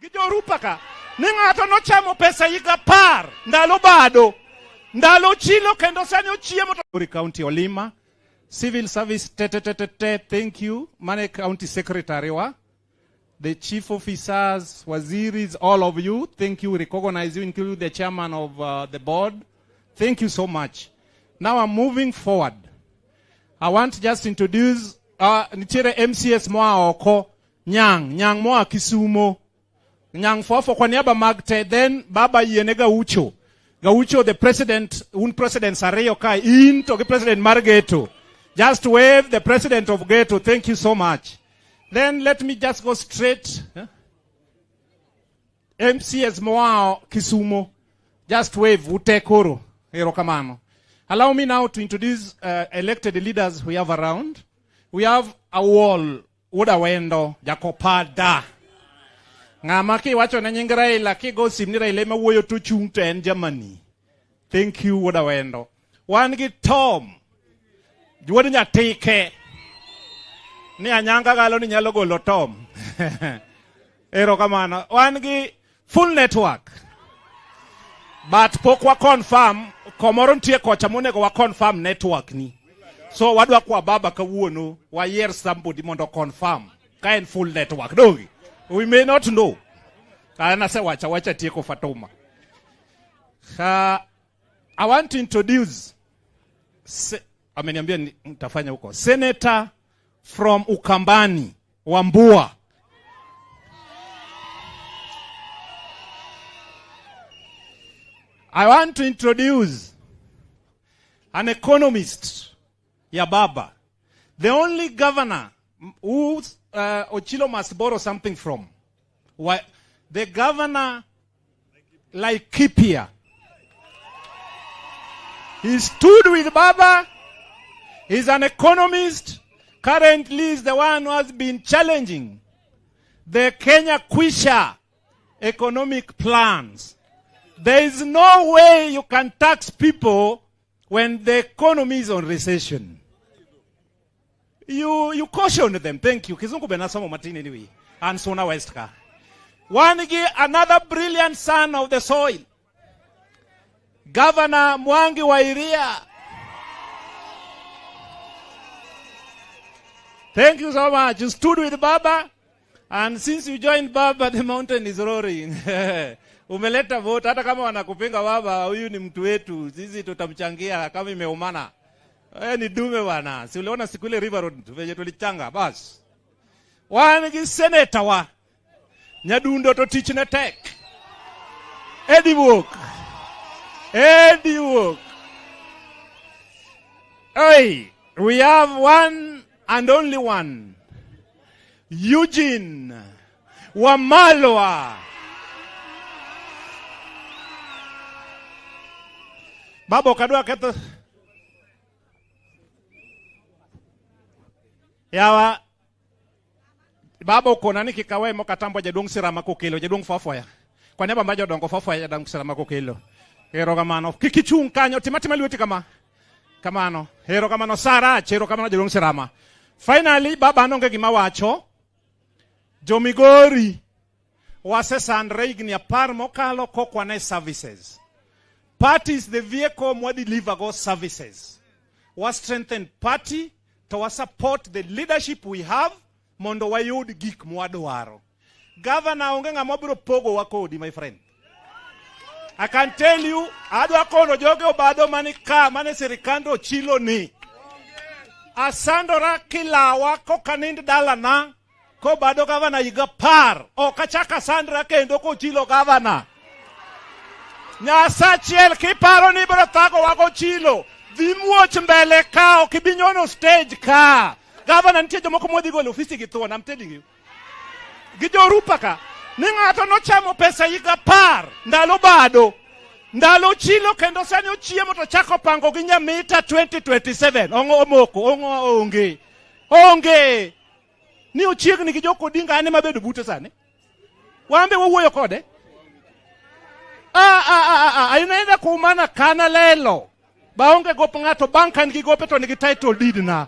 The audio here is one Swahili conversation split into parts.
Gijorupaka. Ningato no chamo pesa yiga par. Ndalo bado. Ndalo chilo kendo sani ochiemo to County Olima. Civil Service thank you. Mane County Secretary wa. The chief officers, waziris, all of you. Thank you. We recognize you, including the chairman of the board. Thank you so much. Now I'm moving forward. I want to just introduce Nitire MCS Moa Oko Nyang Moa Kisumo. Nyang Fofo kwa niaba magte, then Baba Yenega Ucho. Gaucho the president, President Sareyo Kai, into the President Margeto. Just wave the president of Geto. Thank you so much. Then let me just go straight. MCS Moa Kisumo. Just wave Utekoro. Hero Kamano. Allow me now to introduce elected leaders we have around. We have a wall, Uda Wendo, Jacopada. Ngamaki wacho na nyingi Raila kigo simnira ileme woyo tu chungte en Germany. Thank you, Uda Wendo. Wangi Tom. Juwadi nya teke. Ni anyanga galo ni nyalogo lo Tom. Ero kamano. Wangi full network. But pokwa confirm, komoron tie kocha mune wa confirm network ni. So wadwa kwa baba kawuono, wa yer somebody mondo confirm. Kain full network. Dogi. We may not know. Kana se wacha tieko Fatuma. I want to introduce ameniambia nitafanya huko. Senator from Ukambani, Wambua. I want to introduce an economist, Yababa. The only governor who Ochilo must borrow something from. Why? The governor, like Kipia. He stood with Baba. He's an economist. Currently is the one who has been challenging the Kenya Kwisha economic plans. There is no way you can tax people when the economy is on recession. You cautioned them. Thank you. Kizungu Benasamo Martin anyway. And Sona Westka. Another brilliant son of the soil. Governor Mwangi Wairia. Thank you so much. You stood with Baba. And since you joined Baba, the mountain is roaring. Umeleta vote. Hata kama wanakupinga Baba, huyu ni mtu wetu. Sisi tutamchangia kama imeumana. Ni dume wana. Si uliona siku ile River Road venye tulichanga bas. Wanigi senator wa Nyadundo to teach na tech. Eddie work. Hey, we have one and only one. Eugene Wamalwa. Babo kadua keto yawa baba uko nani kikawe mo katambo jadung sirama ko kilo jadung fafoya kwa neba mbajo dongo fafoya jadung sirama ko kilo hero kamano kikichung kanyo timatima liweti kama kamano hero kamano sara chero kamano jadung sirama. Finally baba anonge gimawacho Jomigori wase sandre igni apar mokalo kokwane services. Party is the vehicle mwa deliver go services. Was strengthen party to support the leadership we have, mondo wayud gik mwadwaro. Governor ongenga mobiro pogo wakodi, my friend. I can tell you, adwa kono joge obado manika, mane serikando chilo ni. Asandora kila wako kanind dala na, ko bado governor yiga par. O kachaka sandra kendo ko chilo governor. Nyasa chiel kiparo ni bro tako wako chilo. Vimuoch mbele ka okibinyono stage ka. Governor ntie jomoko modhi golo ofisi githuon, I'm telling you. Gijorupaka. Ningato no chamo pesa yiga par. Ndalo bado. Ndalo chilo kendo sani ochiemo to chako pango gi Nyamita 2027. Ongo onge. Ni ochiegni gi joko dinga ane mabedo bute sani. Wambe wuoyo kode. Ayunaenda kumana kana lelo. Baonge gopo ngato bankan gi gope to nigi title deed na.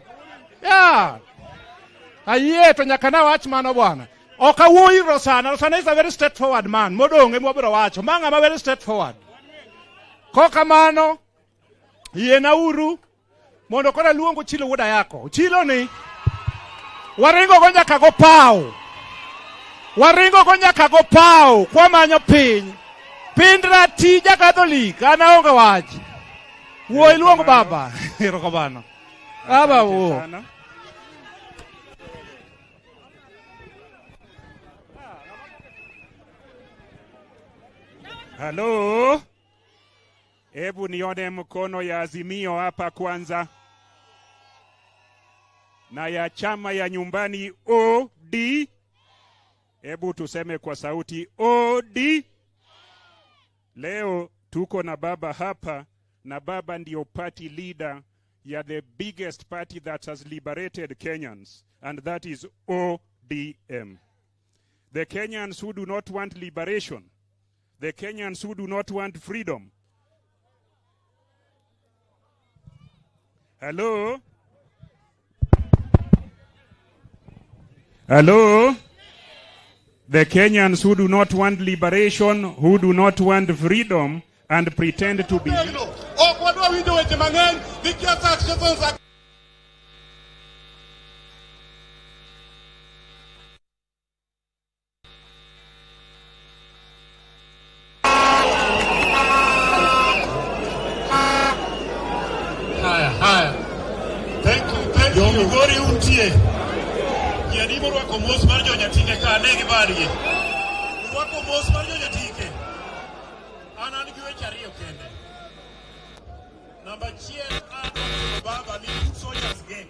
Yeah. Aye to nyakana wach mano bwana. Okawuoyi Rosana. Rosana is a very straightforward man. Modong emo biro wacho. Manga ma very straightforward. Kokamano yena uru mondo kora luongo Chilo wuoda yako. Chilo ni waringo go nyaka go pau. Waringo go nyaka go pau kwa manyo piny. Pindra tija Catholic ana onge wach. Wuoi luongo baba. Erokamano. Baba wo. Halo. Hebu nione mkono ya Azimio hapa kwanza. Na ya chama ya nyumbani OD. Hebu tuseme kwa sauti OD. Leo tuko na baba hapa, na baba ndio party leader ya the biggest party that has liberated Kenyans, and that is ODM. The Kenyans who do not want liberation, the Kenyans who do not want freedom. Hello? Hello? The Kenyans who do not want liberation, who do not want freedom, and pretend to be... Thank you. Migori untie. Yanimo rwako mos mar jo nyatike ka negi barie. Rwako mos mar jo nyatike. Anan gi weche ariyo kende. Namba 1 baba ni soldiers gang.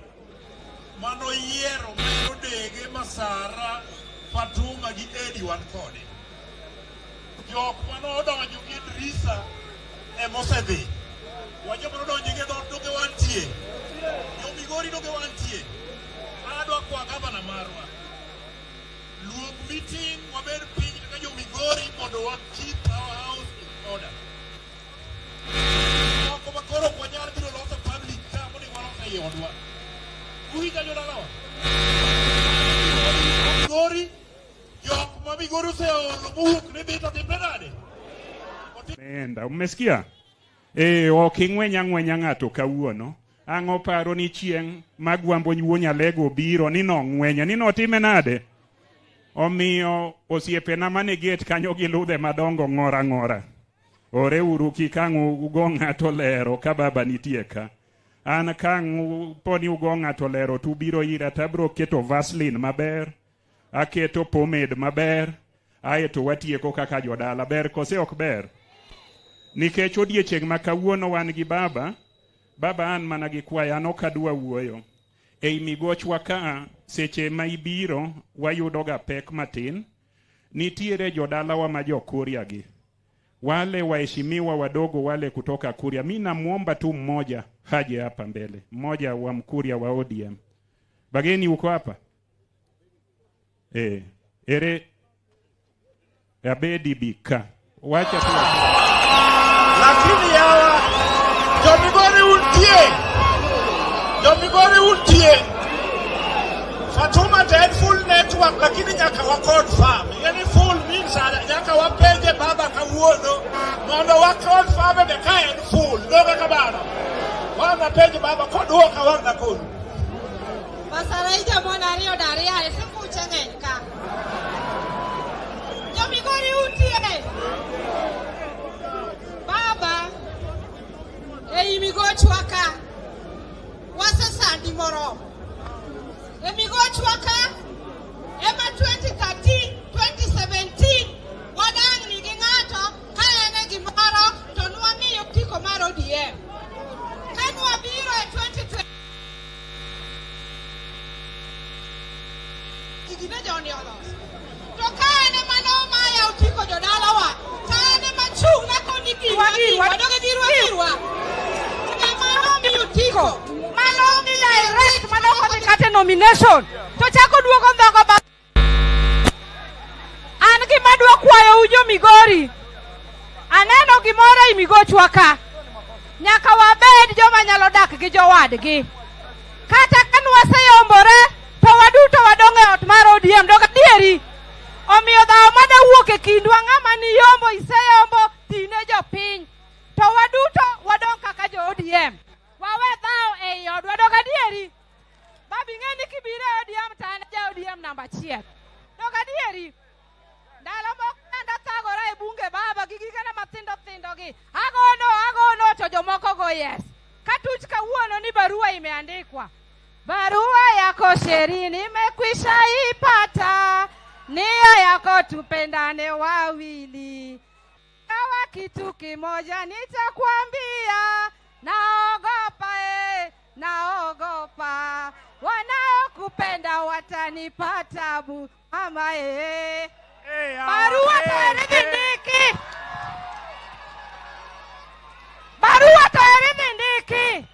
Mano yiero mano dege Masara Fatuma gi Edi wan kode. Jok mano odonjo gi Idrisa e mosedhi. Wajo mano donjo gi doge wantie. Yo Migori doge wantie. Adwa kwa gavana marwa. Luog meeting waber piny kaka jo Migori mondo wa keep our house in order. Oko makoro kwa nyar biro loso public car moni walosa i odwa. Kuhiga jo dalawa. Migori jok ma Migori useolo muhuk ni bita timpenade. Nenda, umesikia? Oking'wenya ng'ato kawuono. Ang'o paro ni chieng' magwambo nyuo nyalego biro ni nong'wenya ni notime nade? Omiyo osiepena mane gate kanyo gi ludhe madongo ng'ora. Ore uru kikang'u ugo ng'ato lero ka baba nitie ka. An kang'u poni ugo ng'ato lero tubiro ira tabro keto Vaseline maber. Aketo pomade maber. Aeto watieko kaka jodala. Ber kose ok ber? Nikech odiechieng' ma kawuono wan gi baba. Baba an mana gi kwaya an ok adwa wuoyo. Ei migochwa ka seche ma ibiro wayudo ga pek matin. Nitiere jodalawa ma Kuria gi. Wale waheshimiwa wadogo wale kutoka Kuria. Mimi namuomba tu mmoja haje hapa mbele. Mmoja wa Mkuria wa ODM. Bageni uko hapa? Ere Abedi Bika. Wacha tu. Lakini hawa Migori untie. Fatuma dead full network lakini nyaka wa confirm. Yani full means nyaka wapenje baba kawuono. Mondo wa confirm the kind full. Ndoga kabana. Wana penje baba kodua kawana kulu. Masara ija mwana rio daria siku uchengenka. Jo Migori untie. Baba migochwa ka wasasandi moro migochwa ka ema 2013 2017 wadang ni ng'ato ka ene gimoro to nwamiyo tiko mar ODM ka nwabiro e 2020 igine joni olos to ka ene mano maya utiko jodalawa ka ene machung' na koniki wadoge dirwa Tiko, malongi direct maloko ni kate nomination. To chako duogo ndhogo ba. An gima dwa kwayo ujo Migori. Aneno gimoro I migochwa ka. Nyaka wabed joma nyalo dak gi jowadgi. Kata kan waseyombore to waduto wadonge ot mar ODM doga dieri Omiyo dhao mane wuok e kindwa ng'ama ni yombo iseyombo tine jopiny. To waduto wadong kaka jo ODM. Wawe dhao ei odwa dog adieri. Babi ng'eni kibire ODM tane ja ODM namba 1. Dog adieri. Ndalo moko enda thagora e bunge baba gi gigena mathindo thindo gi. Agono to jomoko go yes. Katuch kawuono ni barua imeandikwa. Barua yako sherini imekwisha ipata. Nia yako tupendane wawili. Kawa kitu kimoja nitakwambia. Naogopa. Wanaokupenda watanipa tabu. Mama barua tayaridhindiki. Barua tayaridhindiki.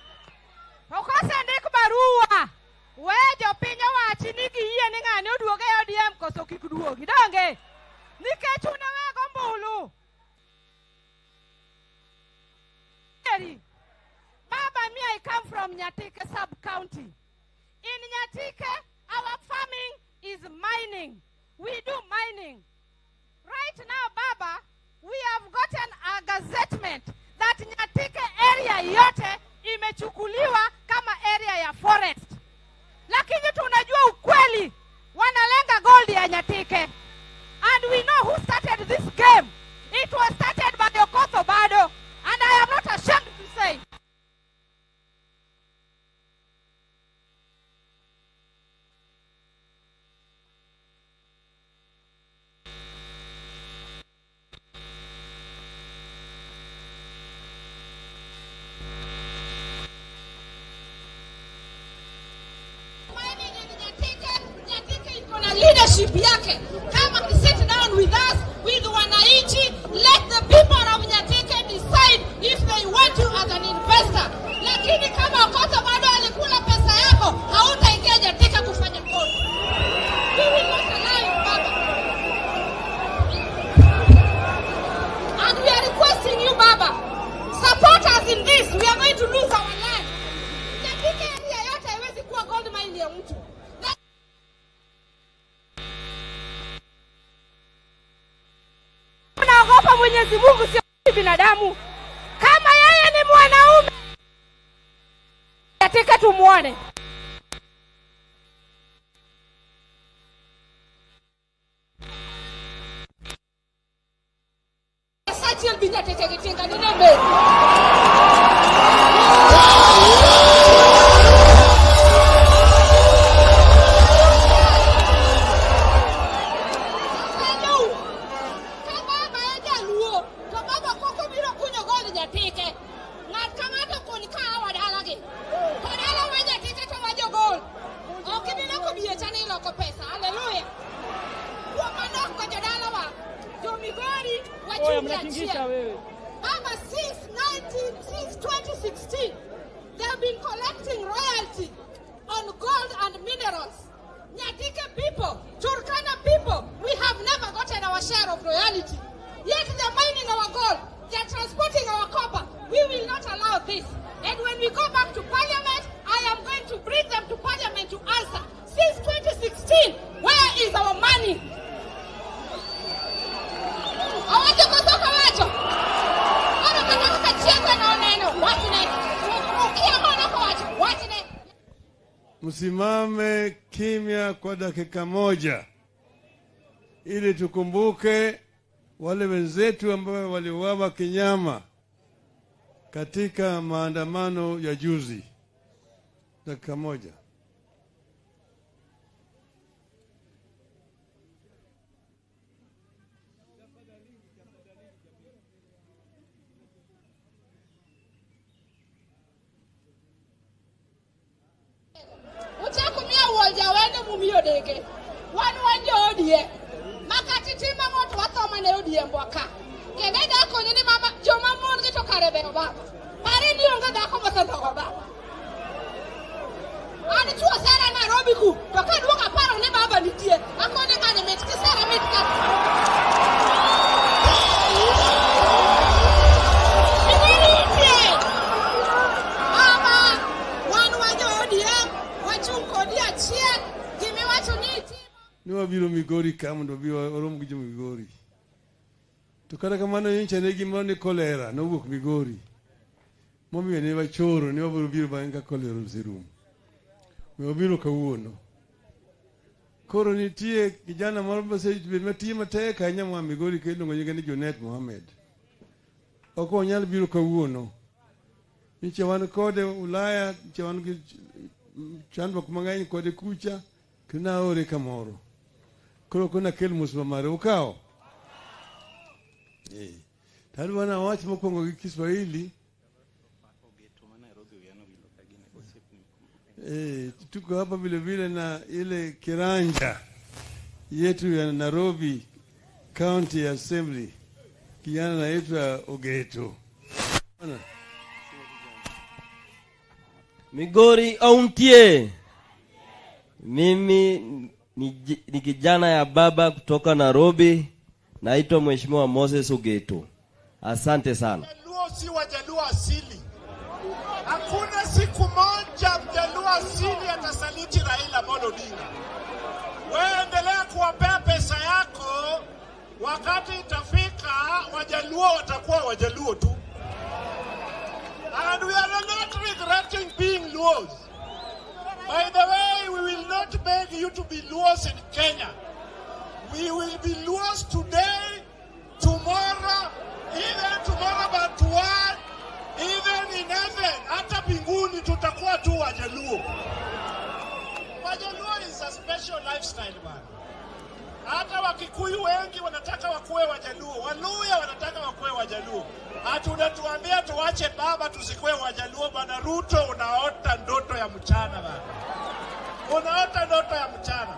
Okose ndik barua. Wejo pinyo wachi nigi yie ni ng'ani oduoge ODM koso kik duogi. Donge. Nikech unawego mbulu. Baba, me I come from Nyatike sub-county. In Nyatike, our farming is mining. We do mining. Right now, Baba, we have gotten a gazettement that Nyatike area yote imechukuliwa kama area ya forest. Lakini tunajua ukweli wanalenga gold ya Nyatike. And we know who started this game. It was started by Okoth Obado. And I am not ashamed to say. Leadership yake kama sit down with us with wananchi, let the people of Nyatike decide if they want you as an investor. Lakini kama Okoth bado alikula pesa yako hautaingia Nyatike kufanya gold. We will not allow it, Baba. And we are requesting you, Baba, support us in this. We are going to lose our land. Nyatike area yote haiwezi kuwa gold mine ya mtu. Naogopa Mwenyezi Mungu, sio binadamu. Kama yeye ni mwanaume, Nyatike tumuone. Sachel binyateke kitenga ninembe. Since 2016, they have been collecting royalty on gold and minerals. Nyatike people, Turkana people, we have never gotten our share of royalty. Yet they are mining our gold, they are transporting our copper. We will not allow this. And when we go back to parliament, I am going to bring them to parliament to answer. Since 2016, where is our money? Msimame kimya kwa dakika moja ili tukumbuke wale wenzetu ambao waliuawa kinyama katika maandamano ya juzi. Dakika moja. Deke wanu wanjo odie makati tima moto watoma ne odie mbwaka kende da ko ni mama joma mon ke to karebe baba pare ni onga da ko basa to baba ani tu sara Nairobi ku to ka duka paro ne baba ni tie akone ka ne met ke sara met ka Niwa biro Migori kama ndo biwa oromo gijo Migori. To kata kamano yincha ne gimoro ni kolera nowuok Migori. Momiyo ne wachoro ne wabiro biro bang'e ka kolera oserumo. Wabiro kawuono. Koro nitie kijana moro mosebet matiyo matek ahinya moa Migori kendo iluongo ni Jonet Mohamed. Ok onyal biro kawuono. Niche wan kode Ulaya, niche wan gi chandruok mang'eny kode kucha, kendo naore kamoro. Koro kuna kel musma mare ukawo. Tadwa na wach mokwongo gi Kiswahili. Tuko hapa vile vile na ile kiranja yetu ya Nairobi County Assembly. Kijana anaitwa Ogeto. Migori auntie. Mimi ni kijana ya baba kutoka Nairobi, naitwa Mheshimiwa Moses Ogeto. Asante sana. Mjaluo si Wajaluo asili. Hakuna siku moja Mjaluo asili atasaliti Raila Amolo Odinga. Wewe endelea kuwapea pesa yako, wakati itafika Wajaluo watakuwa Wajaluo tu. And we are not regretting being Luos. By the way, we will not beg you to be Luos in Kenya. We will be Luos today, tomorrow, even tomorrow but one, even in heaven. Hata mbinguni tutakuwa tu Wajaluo. Wajaluo is a special lifestyle, man. Hata Wakikuyu wengi wanataka wakuwe Wajaluo. Waluya wanataka wakuwe Wajaluo. Hatunatuambia tuache baba tusikuwe Wajaluo. Bwana Ruto, unaota ndoto ya mchana bana. Unaota ndoto ya mchana.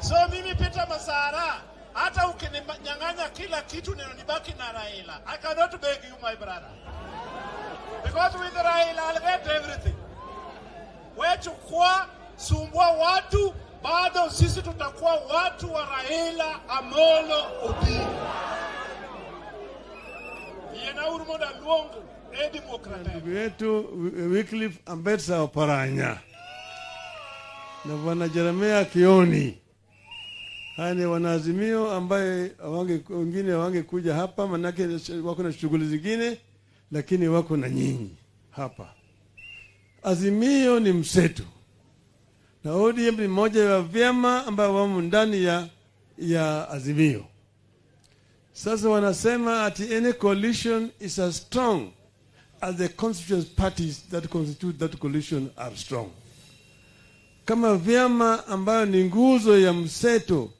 So mimi Peter Masara, hata ukininyang'anya kila kitu nibaki na Raila. I cannot beg you, my brother. Because with Raila I'll get everything. Wewe chukua, sumbua watu, bado sisi tutakuwa watu wa Raila Amolo Odinga. Yena urumoda luongo demokrata. Ndugu yetu Wycliffe Ambetsa Oparanya na Bwana Jeremia Kioni. Haya ni wanaazimio ambaye wengine wangekuja hapa, manake wako na shughuli zingine, lakini wako na nyinyi hapa. Azimio ni mseto. Na ODM ni moja ya vyama ambao wamo ndani ya Azimio. Sasa wanasema ati any coalition is as strong as the constituent parties that constitute that coalition are strong. Kama vyama ambayo ni nguzo ya mseto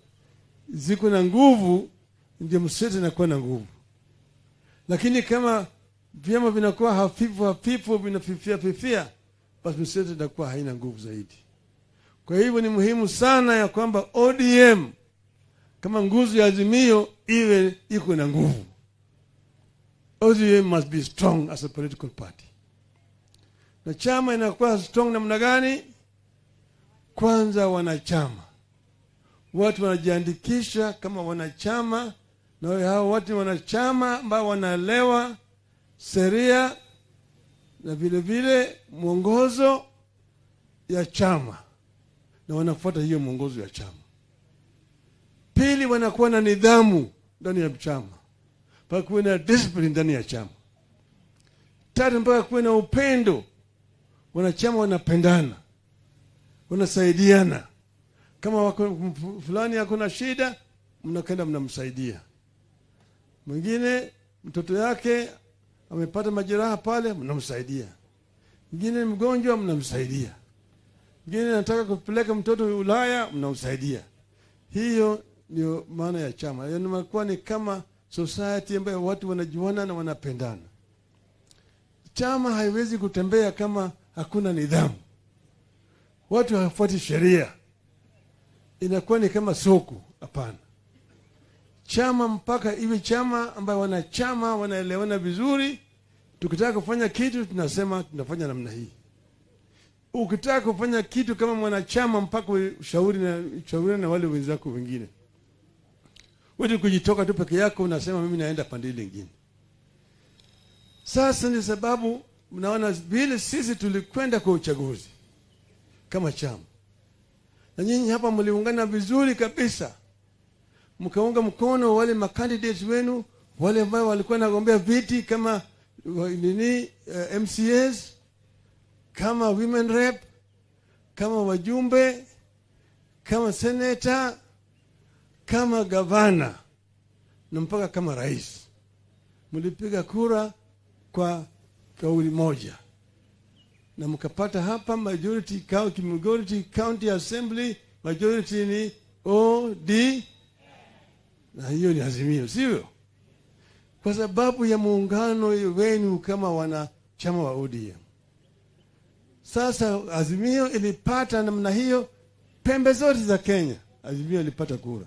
ziko na nguvu, ndio mseto inakuwa na nguvu. Lakini kama vyama vinakuwa hafifu vinafifia, basi mseto inakuwa haina nguvu zaidi. Kwa hivyo ni muhimu sana ya kwamba ODM kama nguzo ya Azimio iwe iko na nguvu. ODM must be strong as a political party. Na chama inakuwa strong namna gani? Kwanza wanachama. Watu wanajiandikisha kama wanachama, na hao watu wanachama ambao wanaelewa sheria na vile vile mwongozo ya chama, na wanafuata hiyo mwongozo ya chama. Pili, wanakuwa na nidhamu ndani ya chama, mpaka kuwe na discipline ndani ya chama. Tatu, mpaka kuwe na upendo. Wanachama wanapendana, wanasaidiana. Kama wako fulani yako na shida, mnakenda mnamsaidia. Mwingine mtoto yake amepata majeraha pale, mnamsaidia. Mwingine mgonjwa, mnamsaidia. Mwingine anataka kupeleka mtoto Ulaya, mnamsaidia. Hiyo ndio maana ya chama. Yaani inakuwa ni kama society ambayo watu wanajuana na wanapendana. Chama haiwezi kutembea kama hakuna nidhamu. Watu hawafuati sheria. Inakuwa ni kama soko, hapana. Chama mpaka iwe chama ambayo wanachama wanaelewana vizuri. Tukitaka kufanya kitu tunasema tunafanya namna hii. Ukitaka kufanya kitu kama mwanachama mpaka ushauri na wale wenzako wengine. Wewe kujitoka tu peke yako unasema mimi naenda pande nyingine. Sasa ni sababu mnaona vile sisi tulikwenda kwa uchaguzi kama chama. Na nyinyi hapa mliungana vizuri kabisa. mkaunga mkono wale makandidates wenu, wale ambao walikuwa nagombea viti kama MCAs, kama women rep, kama wajumbe, kama senator, kama gavana, na mpaka kama rais. Mlipiga kura kwa kauli moja, na mkapata hapa majority county assembly, majority ni OD, na hiyo ni Azimio, sivyo? Kwa sababu ya muungano wenu kama wanachama wa ODM. Sasa Azimio ilipata namna hiyo pembe zote za Kenya. Azimio ilipata kura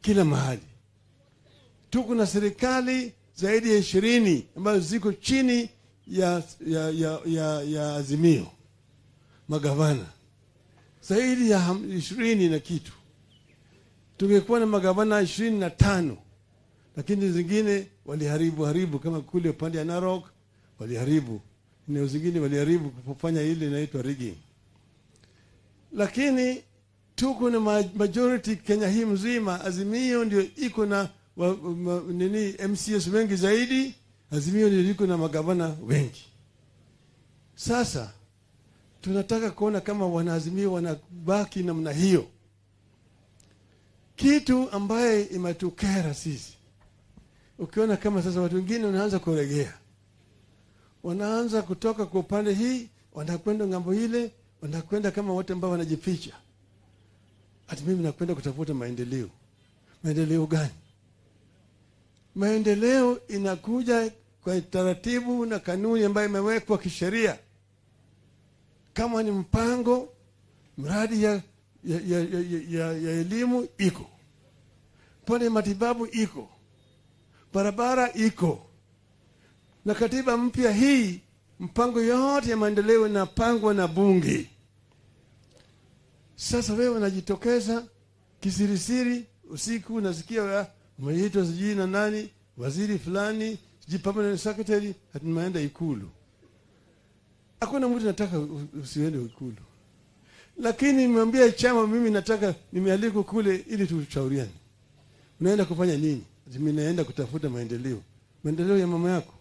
kila mahali. Tuko na serikali zaidi ya 20 ambazo ziko chini ya Azimio, magavana zaidi ya 20 na kitu. Tungekuwa na magavana 25, lakini zingine waliharibu kama kule upande ya Narok waliharibu, eneo zingine waliharibu kufanya ile inaitwa rigging. Lakini tuko na majority Kenya hii mzima. Azimio ndio iko na MCS wengi zaidi. Azimio ndio iko na magavana wengi. Sasa tunataka kuona kama wanaazimio wanabaki namna hiyo. Kitu ambaye imetukera sisi, ukiona kama sasa watu wengine wanaanza kuregea, wanaanza kutoka kwa upande hii wanakwenda ngambo ile, wanakwenda kama watu ambao wanajificha, ati mimi nakwenda kutafuta maendeleo. Maendeleo gani? Maendeleo inakuja kwa taratibu na kanuni ambayo imewekwa kisheria. Kama ni mpango, mradi ya elimu iko, pale matibabu iko, barabara iko, na katiba mpya hii, mpango yote ya maendeleo inapangwa na bunge. Sasa wewe unajitokeza kisirisiri, usiku unasikia umeitwa sijui na nani, waziri fulani, sijui permanent secretary, hatumaenda Ikulu. Hakuna mtu anataka usiende Ikulu. Lakini nimwambia chama mimi nataka nimealikwa kule ili tushauriane. Unaenda kufanya nini? Mimi naenda kutafuta maendeleo. Maendeleo ya mama yako.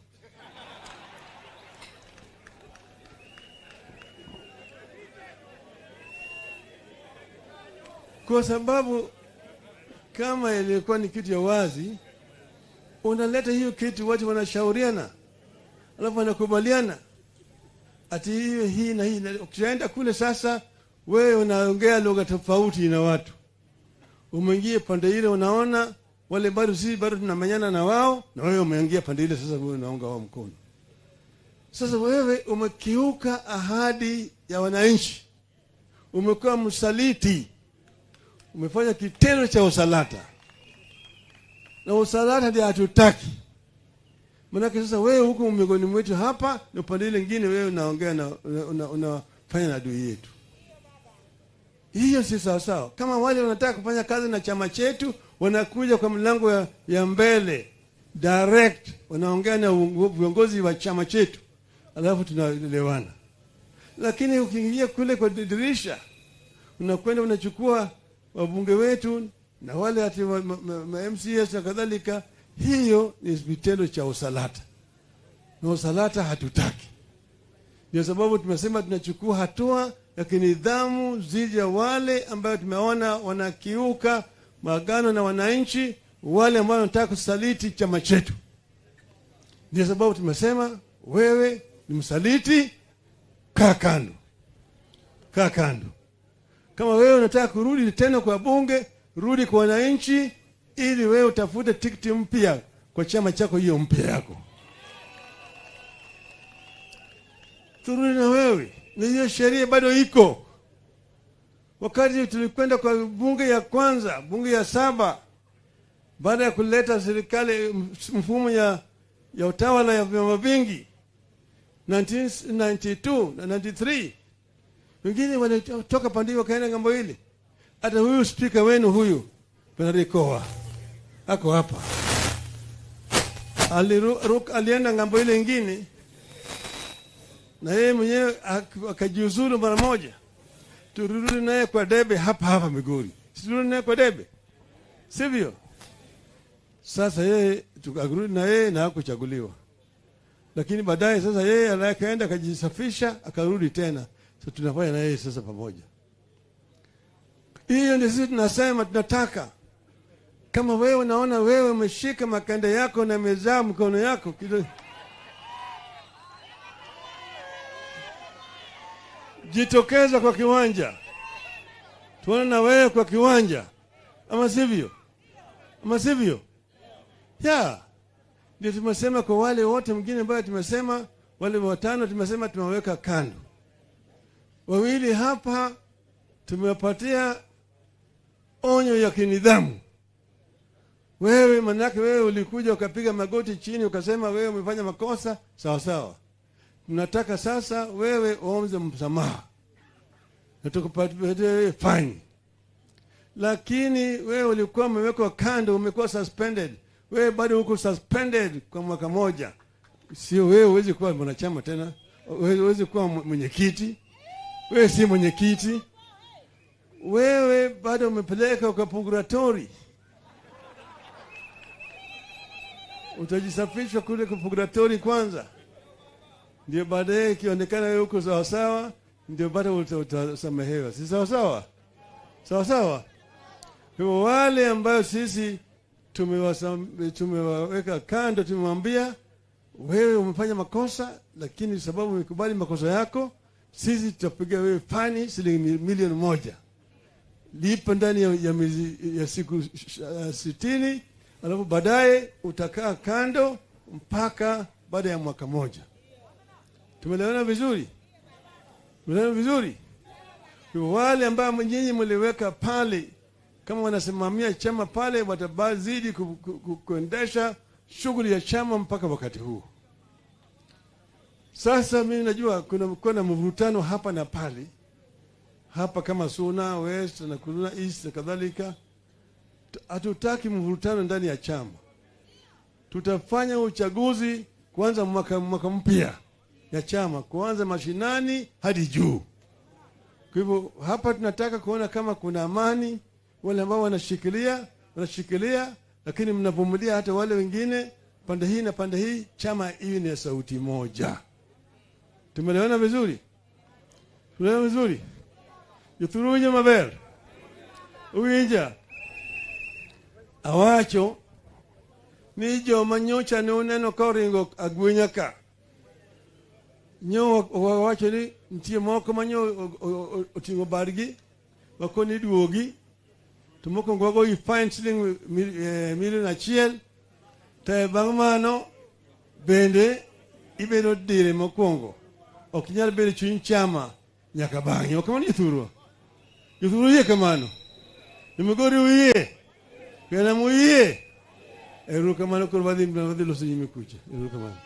Kwa sababu kama ilikuwa ni kitu ya wazi, unaleta hiyo kitu, watu wanashauriana, alafu wanakubaliana ati hii na hii. Ukienda kule sasa, wewe unaongea lugha tofauti na watu. Umeingia pande ile, unaona wale bado sisi bado tunamenyana na wao, na wewe umeingia pande ile, sasa wewe unaunga wao mkono. Sasa wewe umekiuka ahadi ya wananchi, umekuwa msaliti, umefanya kitendo cha usalata, na usalata ndio hatutaki. Maana sasa wewe huko miongoni mwetu hapa, na pande ile nyingine wewe unaongea na unafanya na adui yetu. Hiyo si sawa sawa. Kama wale wanataka kufanya kazi na chama chetu, wanakuja kwa mlango ya mbele direct, wanaongea na viongozi wa chama chetu, alafu tunaelewana. Lakini ukiingia kule kwa dirisha, unakwenda unachukua wabunge wetu na wale ati MCS na kadhalika, hiyo ni vitendo cha usalata. Na usalata hatutaki. Ndio sababu tumesema tunachukua hatua ya kinidhamu dhidi ya wale ambao tumeona wanakiuka maagano na wananchi, wale ambao wanataka kusaliti chama chetu. Ndio sababu tumesema wewe ni msaliti, kaa kando. Kaa kando. Kama wewe unataka kurudi tena kwa bunge, rudi kwa wananchi ili wewe utafute tikiti mpya kwa chama chako, hiyo mpya yako. Turudi na wewe. Na hiyo sheria bado iko. Wakati tulikwenda kwa bunge ya kwanza, bunge ya 7, baada ya kuleta serikali mfumo ya utawala ya vyama vingi 1992 na 93, wengine walitoka pande wakaenda ngambo ile. Hata huyu speaker wenu huyu Penarikoa ako hapa, alienda ngambo ile nyingine, na yeye mwenyewe akajiuzuru mara moja. Turudi naye kwa debe hapa Migori. Turudi naye kwa debe, sivyo? Sasa yeye tukarudi na yeye na hakuchaguliwa, lakini baadaye sasa yeye akaenda akajisafisha akarudi tena. So tunafanya na yeye sasa pamoja. Hiyo ndio sisi tunasema tunataka. Kama wewe unaona wewe umeshika makanda yako na mezaa mkono yako kidogo, jitokeza kwa kiwanja, tuone na wewe kwa kiwanja, ama sivyo? Ama sivyo? Ndio tumesema kwa wale wote mwingine ambao tumesema wale watano tumesema tumeweka kando. Wawili hapa tumewapatia onyo ya kinidhamu. Wewe manake wewe ulikuja ukapiga magoti chini ukasema wewe umefanya makosa, sawa sawa. Tunataka sasa wewe uombe msamaha. Na tukupatie wewe fine. Lakini wewe ulikuwa umewekwa kando, umekuwa suspended. Wewe bado uko suspended kwa mwaka moja. Sio wewe huwezi kuwa mwanachama tena. Wewe huwezi kuwa mwenyekiti. Wewe si mwenyekiti. Wewe bado umepeleka kwa purgatory. Utajisafishwa kule kwa purgatory kwanza. Ndio baadaye ikionekana wewe uko sawa sawa, ndio bado utasamehewa. Si sawa sawa? Sawa sawa? Kwa wale ambao sisi tumewaweka kando, tumemwambia wewe umefanya makosa, lakini sababu umekubali makosa yako, sisi tutapiga wewe fine shilingi 1,000,000. Lipa ndani ya siku 60, alafu baadaye utakaa kando mpaka baada ya mwaka moja. Tumeelewana vizuri? Tumeelewana vizuri? Kwa wale ambao nyinyi mliweka pale kama wanasimamia chama pale, watabazidi kuendesha shughuli ya chama mpaka wakati huu. Sasa mimi najua kuna mvutano hapa na pale. Hapa kama Suna West na Kuna East na kadhalika. Hatutaki mvutano ndani ya chama. Tutafanya uchaguzi kuanza mwaka mpya ya chama, kuanza mashinani hadi juu. Kwa hivyo hapa tunataka kuona kama kuna amani. Wale ambao wanashikilia, lakini mnavumilia hata wale wengine pande hii na pande hii, chama hii ni sauti moja. Tumeelewana vizuri? Tumeelewana vizuri? Yuthuruje maber. Uwinja. Awacho ni jo manyocha ne uneno ka oringo agwenya ka. Nyo wacho ni nitie moko manyo otingo bargi, wakoni duogi. Tumoko ngogo i fine shilingi 1,100,000. Te bangmano bende ibedo dire mokwongo. Okinyal bedo chuny chama nyaka bang'e. Okamano Yuthuru. Yuthuru yie kamano. Nimegori uye. Kena muye. Eru kamano kurvadi loso nyime kucha. Eru kamano.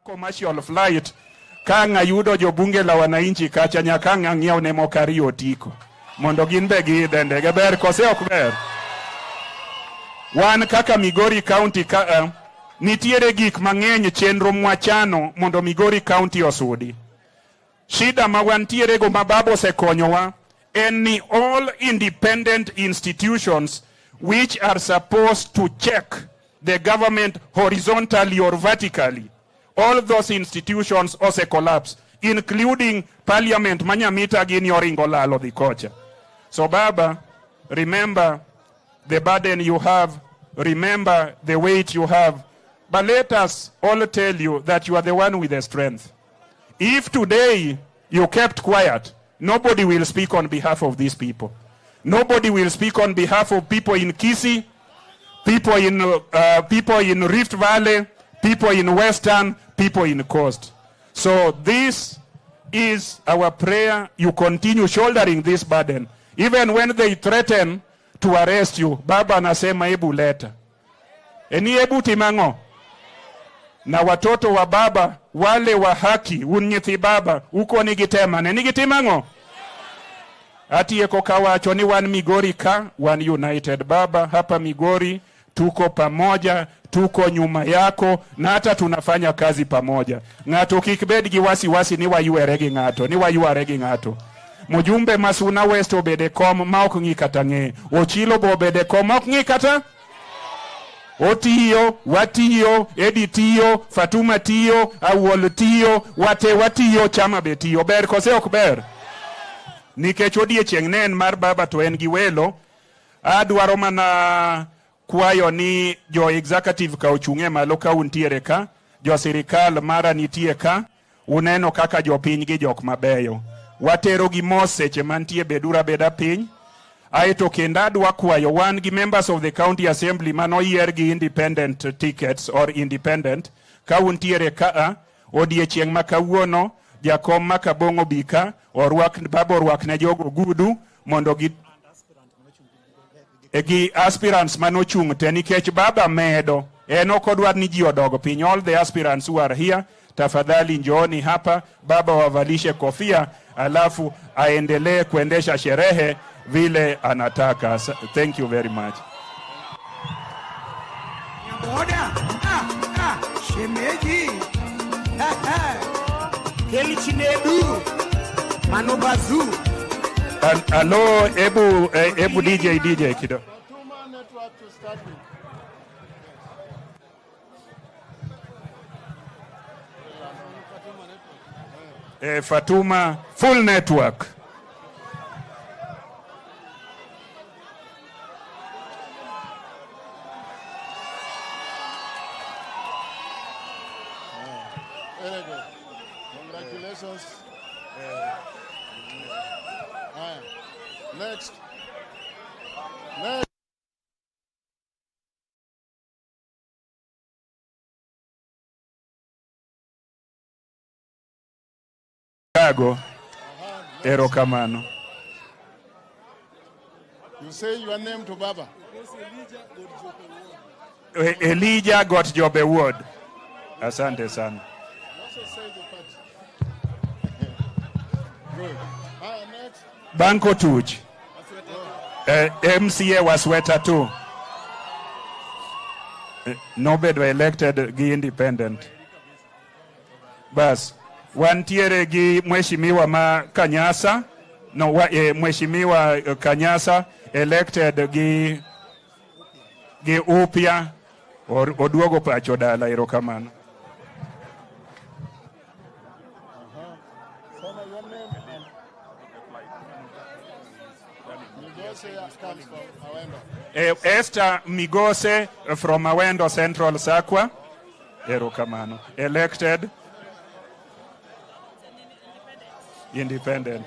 Commercial flight kanga yudo jobunge la wananchi kacha nyakanga ng'iew ne mokari otiko mondo gin be giidhe ndege. Ber kose ok ber? Wan kaka Migori County nitiere gik mang'eny chenro mwachano mondo Migori County osudi. Shida ma wantiere go mababo osekonyowa en ni all independent institutions which are supposed to check the government horizontally or vertically, all those institutions also collapse, including parliament manyamita gini oringo lalo di kocha. So Baba, remember the burden you have, remember the weight you have, but let us all tell you that you are the one with the strength. If today you kept quiet, nobody will speak on behalf of these people. Nobody will speak on behalf of people in Kisii, people in Rift Valley, people in Western, people in Coast. So this is our prayer you continue shouldering this burden. Even when they threaten to arrest you, Baba anasema hebu leta. Eni hebu timango. Na watoto wa baba, wale wa haki, unyithi baba, uko nigitema, nigitimango. Ati eko kawacho ni wan Migori ka, wan united baba, hapa Migori, tuko pamoja, tuko nyuma yako, na hata tunafanya kazi pamoja. Ngato kikbed gi wasi ni wa yueregi ngato, ni wa yuaregi ngato. Mujumbe Masuna West obede kom ma ok ngi kata nge. Ochilo bo obede kom ma ok ngi kata. Otiyo, watiyo, Edi tiyo, Fatuma tiyo, Awol tiyo, watiyo, Chama be tiyo. Ber kose ok ber. Nikech odiechieng' ne en mar baba to en gi welo. Adwaro mana kwayo ni jo executive ka ochung'e malo ka untiere ka, jo sirikal mara nitie ka, uneno kaka jo piny gi jok mabeyo. Watero gi mos seche mantie bedura beda piny. Aito kenda adwa kwayo wan gi members of the county assembly manoyier gi independent tickets or independent, ka untiere ka odiechieng' ma kawuono jakom ma Kabongo bika babo orwak ne jogo gudu mondo gi aspirants manochung' te nikech baba medo en ok odwar ni ji odogo piny. All the aspirants who are here, tafadhali njooni hapa, baba wavalishe kofia alafu aendelee kuendesha sherehe vile anataka. Thank you very much. Shemeji Keli Chinedu Manobazu. Hello, Ebu DJ kido. Fatuma network to start with. Fatuma full network. Very good. Congratulations. Next. Chicago. Erokamano. You say your name to Baba. Elijah got job award. Asante sana. Good. Next. Banko Tuj. MCA was sweater too. Nobody were elected gi independent. Bas. Wantiere gi Mheshimiwa ma Kanyasa. No, Mheshimiwa Kanyasa elected gi upya oduogo pacho dala. Erokamano. Esther Migose from Awendo Central Sakwa. Erokamano. Elected independent.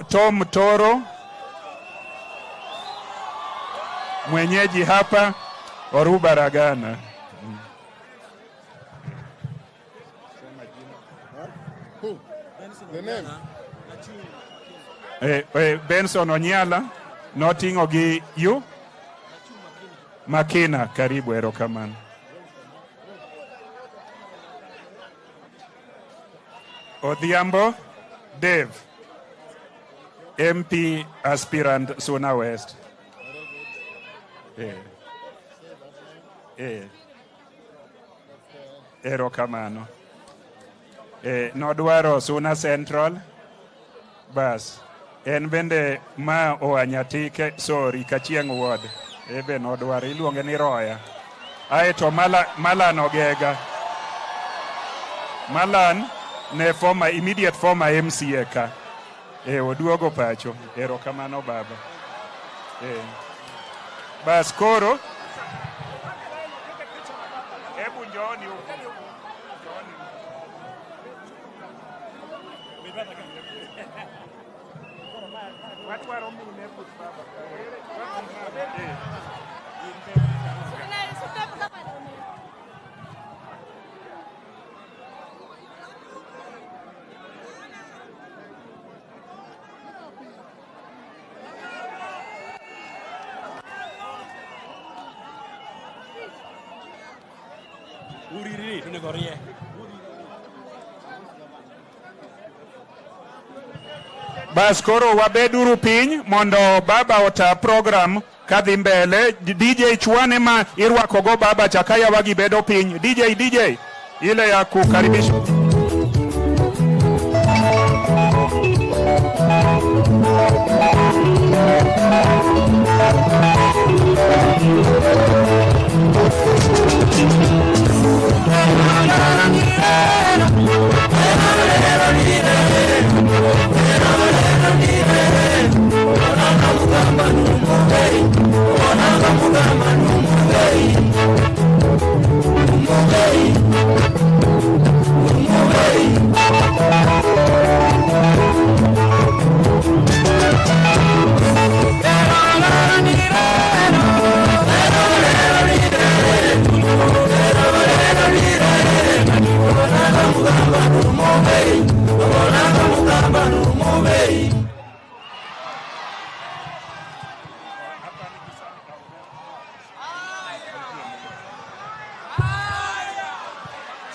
Tom Toro mwenyeji hapa Orubaragana. Who? The name? Benson Onyala notingo gi you Makina. Karibu. Erokamano. Odhiambo Dave, MP aspirant Suna West. Erokamano. Nodwaro Suna Central. Bas. En bende ma oanyatike sorry kachieng ward. Ebe nodwaro iluonge ni Roya. Aeto Malan Ogega. Malan ne immediate former MCA ka. Oduogo pacho. Erokamano baba. Bas koro. Ebu njoni huko. Watwaro mune baba. Uriri tunegorie. Bas koro wabeduru piny mondo baba ota program kadhi mbele. DJ chwane ma irwako go baba chakaya wagi bedo piny. DJ ile ya kukaribisha.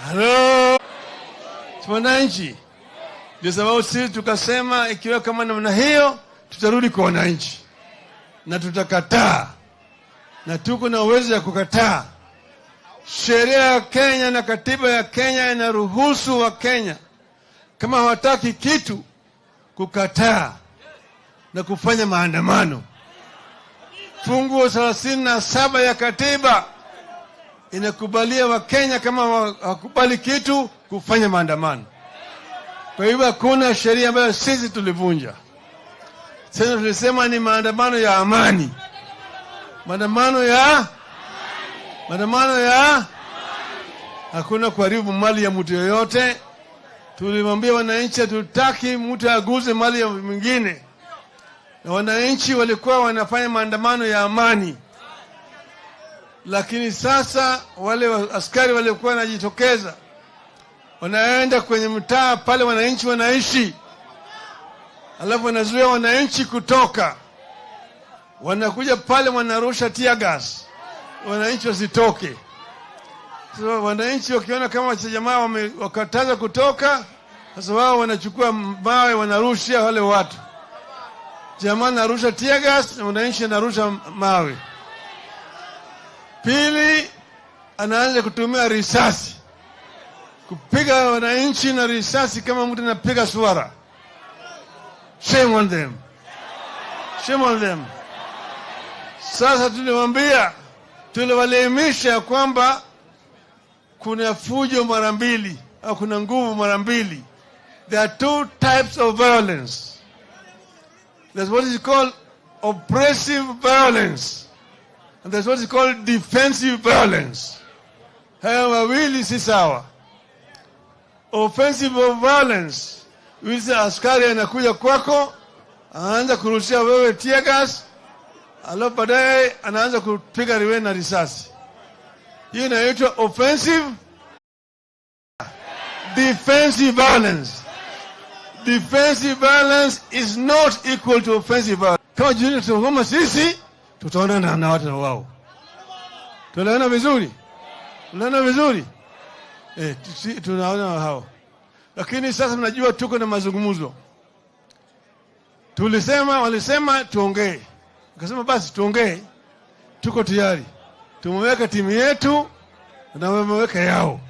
Hello. Wananchi. Ndio sababu sisi tukasema ikiwa kama namna hiyo tutarudi kwa wananchi. Na tutakataa. Na tuko na uwezo ya kukataa. Sheria ya Kenya na katiba ya Kenya inaruhusu wa Kenya kama hawataki kitu kukataa na kufanya maandamano. Fungu 37 ya katiba inakubalia wa Kenya kama hawakubali kitu kufanya maandamano. Kwa hivyo hakuna sheria ambayo sisi tulivunja. Sasa tulisema ni maandamano ya amani. Maandamano ya hakuna kuharibu mali ya mtu yoyote. Tulimwambia wananchi hatutaki mtu aguze mali ya mwingine. Na wananchi walikuwa wanafanya maandamano ya amani. Lakini sasa wale askari walikuwa wanajitokeza. Wanaenda kwenye mtaa pale wananchi wanaishi. Alafu wanazuia wananchi kutoka. Wanakuja pale wanarusha tear gas. Wananchi wasitoke. So wananchi wakiona kama jamaa wakataza kutoka, sasa wao wanachukua mawe wanarusha wale watu. Jamaa anarusha tear gas na wananchi anarusha mawe. Pili, anaanza kutumia risasi. Kupiga wananchi na risasi kama mtu anapiga swara. Shame on them. Shame on them. Sasa tuliwaelimisha kwamba kuna fujo mara mbili au kuna nguvu mara mbili. There are two types of violence. There's what is called oppressive violence. And there's what is called defensive violence. Haya mawili si sawa. Offensive violence, wizi askari anakuja kwako, anaanza kurushia wewe tear gas, alafu baadaye anaanza kupiga riwe na risasi. Hiyo inaitwa offensive. Defensive violence. Defensive violence is not equal to offensive violence. Kama jini tutahoma sisi, tutaona na watu wao. Tunaona vizuri? Tunaona vizuri? Tunaona hao. Lakini sasa mnajua tuko na mazungumzo. Walisema tuongee. Akasema basi tuongee. Tuko tayari. Tumeweka timu yetu na wameweka yao.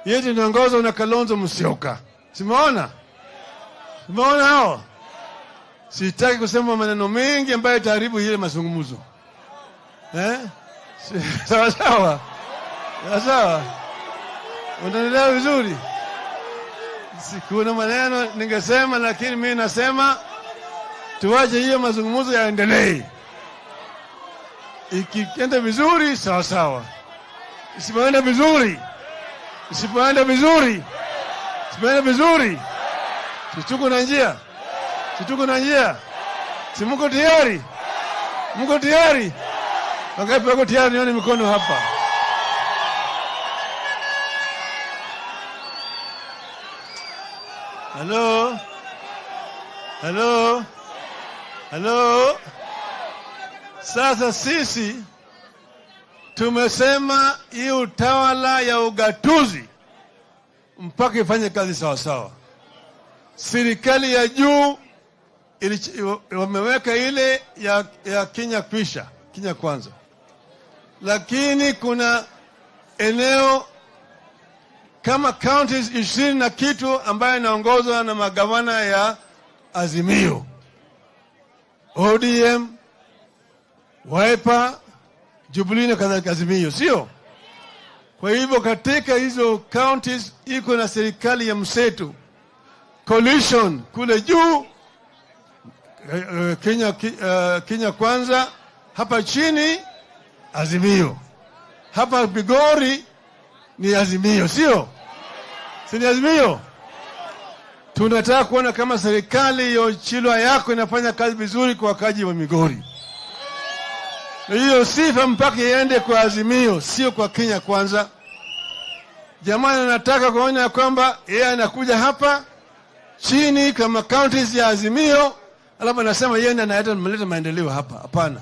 Yetu inaongozwa na Kalonzo Musyoka. Simeona? Simeona hao? Sitaki kusema maneno mengi ambayo itaharibu ile mazungumzo. Sawa sawa. Sawa. Unaelewa vizuri? Sikuna maneno ningesema, lakini mimi nasema tuache hiyo mazungumzo yaendelee. Ikienda vizuri sawa sawa. Isipoenda vizuri. Isipoenda vizuri. Situko na njia. Simuko tayari. Mko tayari? Wangapi wako tayari? Nione mikono hapa. Hello. Sasa sisi tumesema hii utawala ya ugatuzi mpaka ifanye kazi sawa sawa. Serikali ya juu wameweka ile ya Kenya kwanza, lakini kuna eneo kama counties 20 na kitu ambayo inaongozwa na magavana ya Azimio, ODM, Wiper, Jubilee na kadhalika. Azimio sio? Kwa hivyo katika hizo counties iko na serikali ya mseto, coalition kule juu, Kenya kwanza, hapa chini Azimio, hapa Bigori ni Azimio, sio? Si ni Azimio? Tunataka kuona kama serikali ya Chilwa yako inafanya kazi vizuri kwa wakazi wa Migori. Na hiyo sifa mpaka iende kwa Azimio, sio kwa Kenya kwanza. Jamani, nataka kuona kwamba yeye anakuja hapa chini kama counties ya Azimio, alafu anasema yeye ndiye analeta maendeleo hapa. Hapana.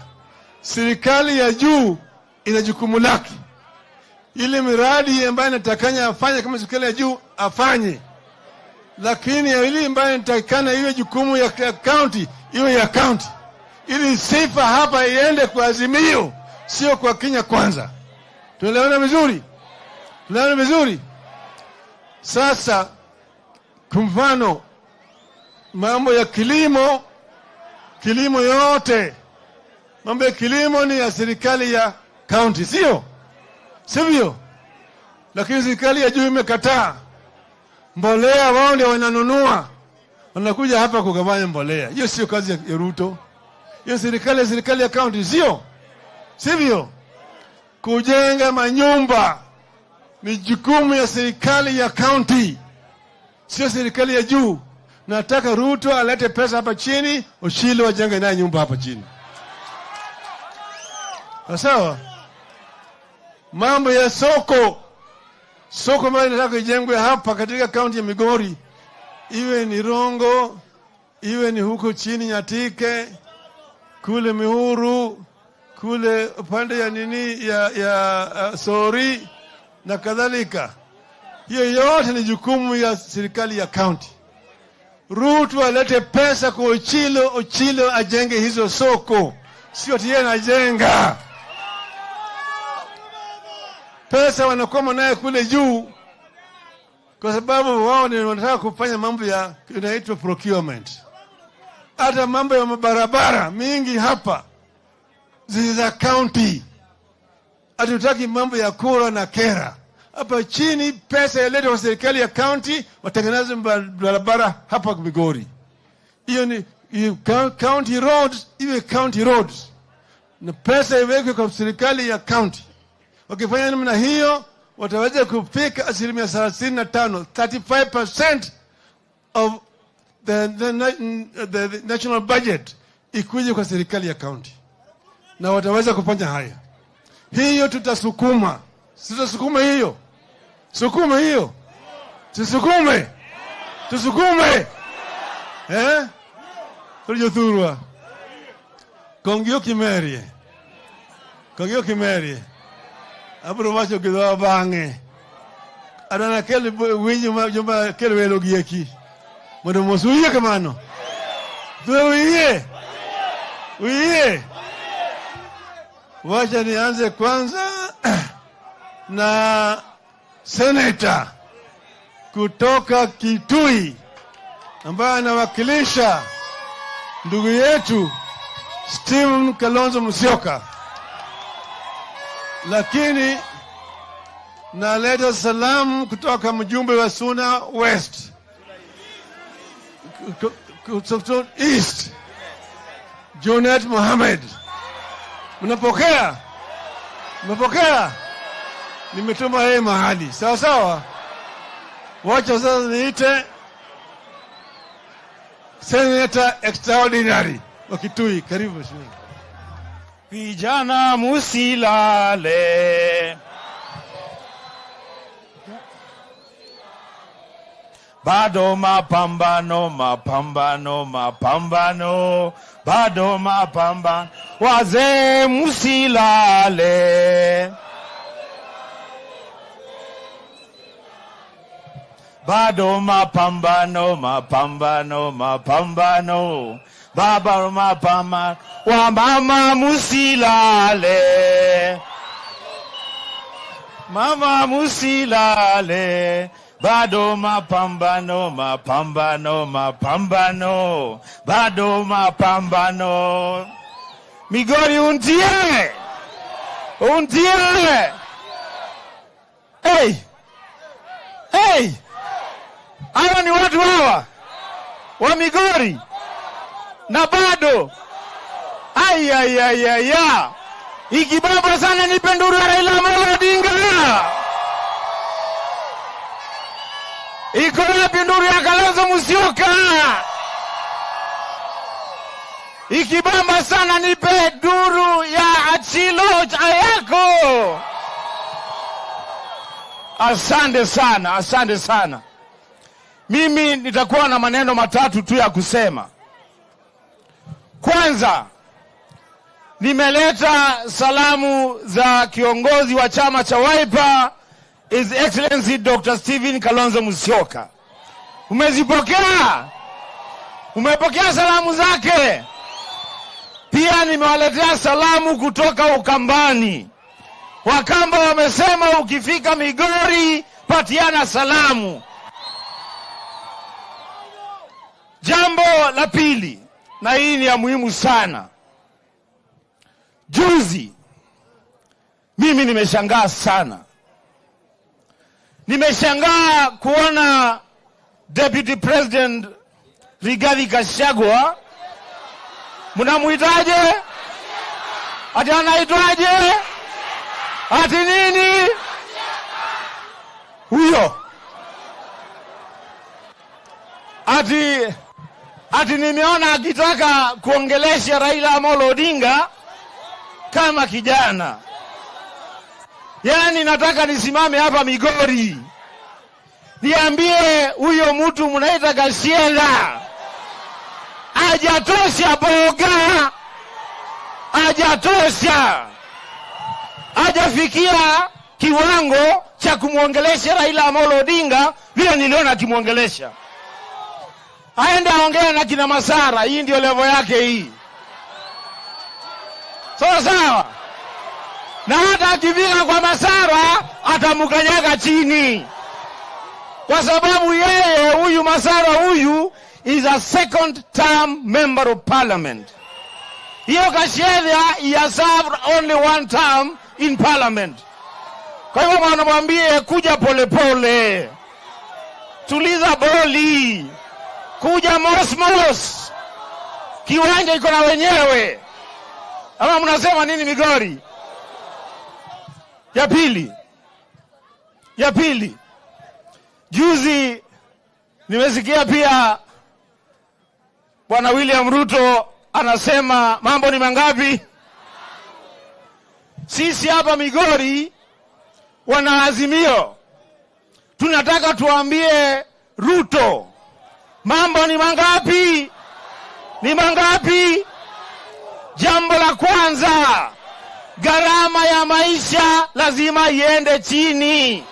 Serikali ya juu ina jukumu lake. Ile miradi ambayo inatakanya afanye kama serikali ya juu afanye. Lakini ile ambayo inatakana iwe jukumu ya county, iwe ya county. Ili sifa hapa iende kwa Azimio, sio kwa Kenya kwanza. Tunaelewana vizuri? Tunaelewana vizuri? Sasa kwa mfano mambo ya kilimo yote, mambo ya kilimo ni ya serikali ya county, sio? Sivyo? Lakini serikali ya juu imekataa. Mbolea wao ndio wananunua, wanakuja hapa kugawanya mbolea. Hiyo sio kazi ya Ruto. Hiyo serikali ya county, sio? Sivyo? Kujenga manyumba ni jukumu ya serikali ya county, sio serikali ya juu. Nataka Ruto alete pesa hapa chini, Oshilo wajenge naye nyumba hapa chini. Sawa? Mambo ya soko ambayo nataka ijengwe hapa katika kaunti ya Migori, iwe ni Rongo, iwe ni huko chini Nyatike, kule Mihuru, kule upande ya nini ya Sori na kadhalika. Hiyo yote ni jukumu ya serikali ya county. Ruto alete pesa kwa Ochilo ajenge hizo soko, sio yeye anajenga. Pesa wanakuwa naye kule juu kwa sababu wao ni wanataka kufanya mambo ya inaitwa procurement. Hata mambo ya mabarabara mingi hapa za county. Hatutaki mambo ya kura na kera. Hapa chini pesa iletwe kwa serikali ya county, watengeneze barabara hapa Migori. Hiyo ni county roads, iwe county roads. Na pesa iwekwe kwa serikali ya county. Wakifanya namna hiyo, wataweza kufika 35% of the national budget ikuje kwa serikali ya county. Na wataweza kufanya haya. Hiyo tutasukuma. Tutasukuma hiyo. Sukuma hiyo. Tusukume. Tusukume. Tulijothurwa. Kongio kimerie. Abro wacho gidwa bange. Adana kele winyo jomba kele welo gieki. Mondo mosuye kamano. Uye. Wacha nianze kwanza na senator kutoka Kitui ambaye anawakilisha ndugu yetu Steven Kalonzo Musyoka. Lakini naleta salamu kutoka mjumbe wa Suna West, kutoka East, Jonet Mohamed. Mnapokea? Nimetuma yeye mahali. Sawa. Wacha sasa niite Senator Extraordinary wa Kitui. Karibu shule. Vijana musilale, bado mapambano, bado mapambano. Wazee musilale, bado mapambano, mapambano, mapambano. Baba mapambano, wa mama musilale. Mama musilale. Bado mapambano, mapambano, mapambano. Bado mapambano. Migori untie. Untie. Hey. Hey. Hawa ni watu hawa wa Migori. Na bado. Ayayayaya. Ikibaba sana nipe nduru ya Raila Amolo Odinga. Iko wapi nduru ya Kalonzo Musyoka? Ikibamba sana nipe nduru ya Achilo Ayako. Asante sana, asante sana. Mimi nitakuwa na maneno matatu tu ya kusema. Kwanza, nimeleta salamu za kiongozi wa chama cha Wiper, His Excellency Dr. Stephen Kalonzo Musyoka. Umezipokea? Umepokea salamu zake? Pia nimewaletea salamu kutoka Ukambani. Wakamba wamesema ukifika Migori patiana salamu. Jambo la pili, na hii ni ya muhimu sana. Juzi mimi nimeshangaa sana. Nimeshangaa kuona Deputy President Rigathi Gachagua. Mnamuitaje? Ati anaitwaje? Ati nini? Huyo. Ati nimeona akitaka kuongelesha Raila Amolo Odinga kama kijana. Yani nataka nisimame hapa Migori niambie huyo mtu mnaita Gasiela hajatosha boga, hajatosha, hajafikia kiwango cha kumuongelesha Raila Amolo Odinga vile niliona akimuongelesha. Aende aongea na kina Masara, hii ndio level yake hii. Sawa sawa. Na hata akifika kwa Masara atamukanyaga chini. Kwa sababu yeye huyu Masara huyu is a second term member of parliament. Hiyo Gachagua he has served only one term in parliament. Kwa hivyo wanamwambie kuja polepole. Tuliza boli. Kuja mos. Kiwanja iko na wenyewe. Ama mnasema nini Migori? Ya pili. Juzi nimesikia pia Bwana William Ruto anasema mambo ni mangapi? Sisi hapa Migori wana Azimio tunataka tuambie Ruto mambo ni mangapi? Ni mangapi? Jambo la kwanza, gharama ya maisha lazima iende chini.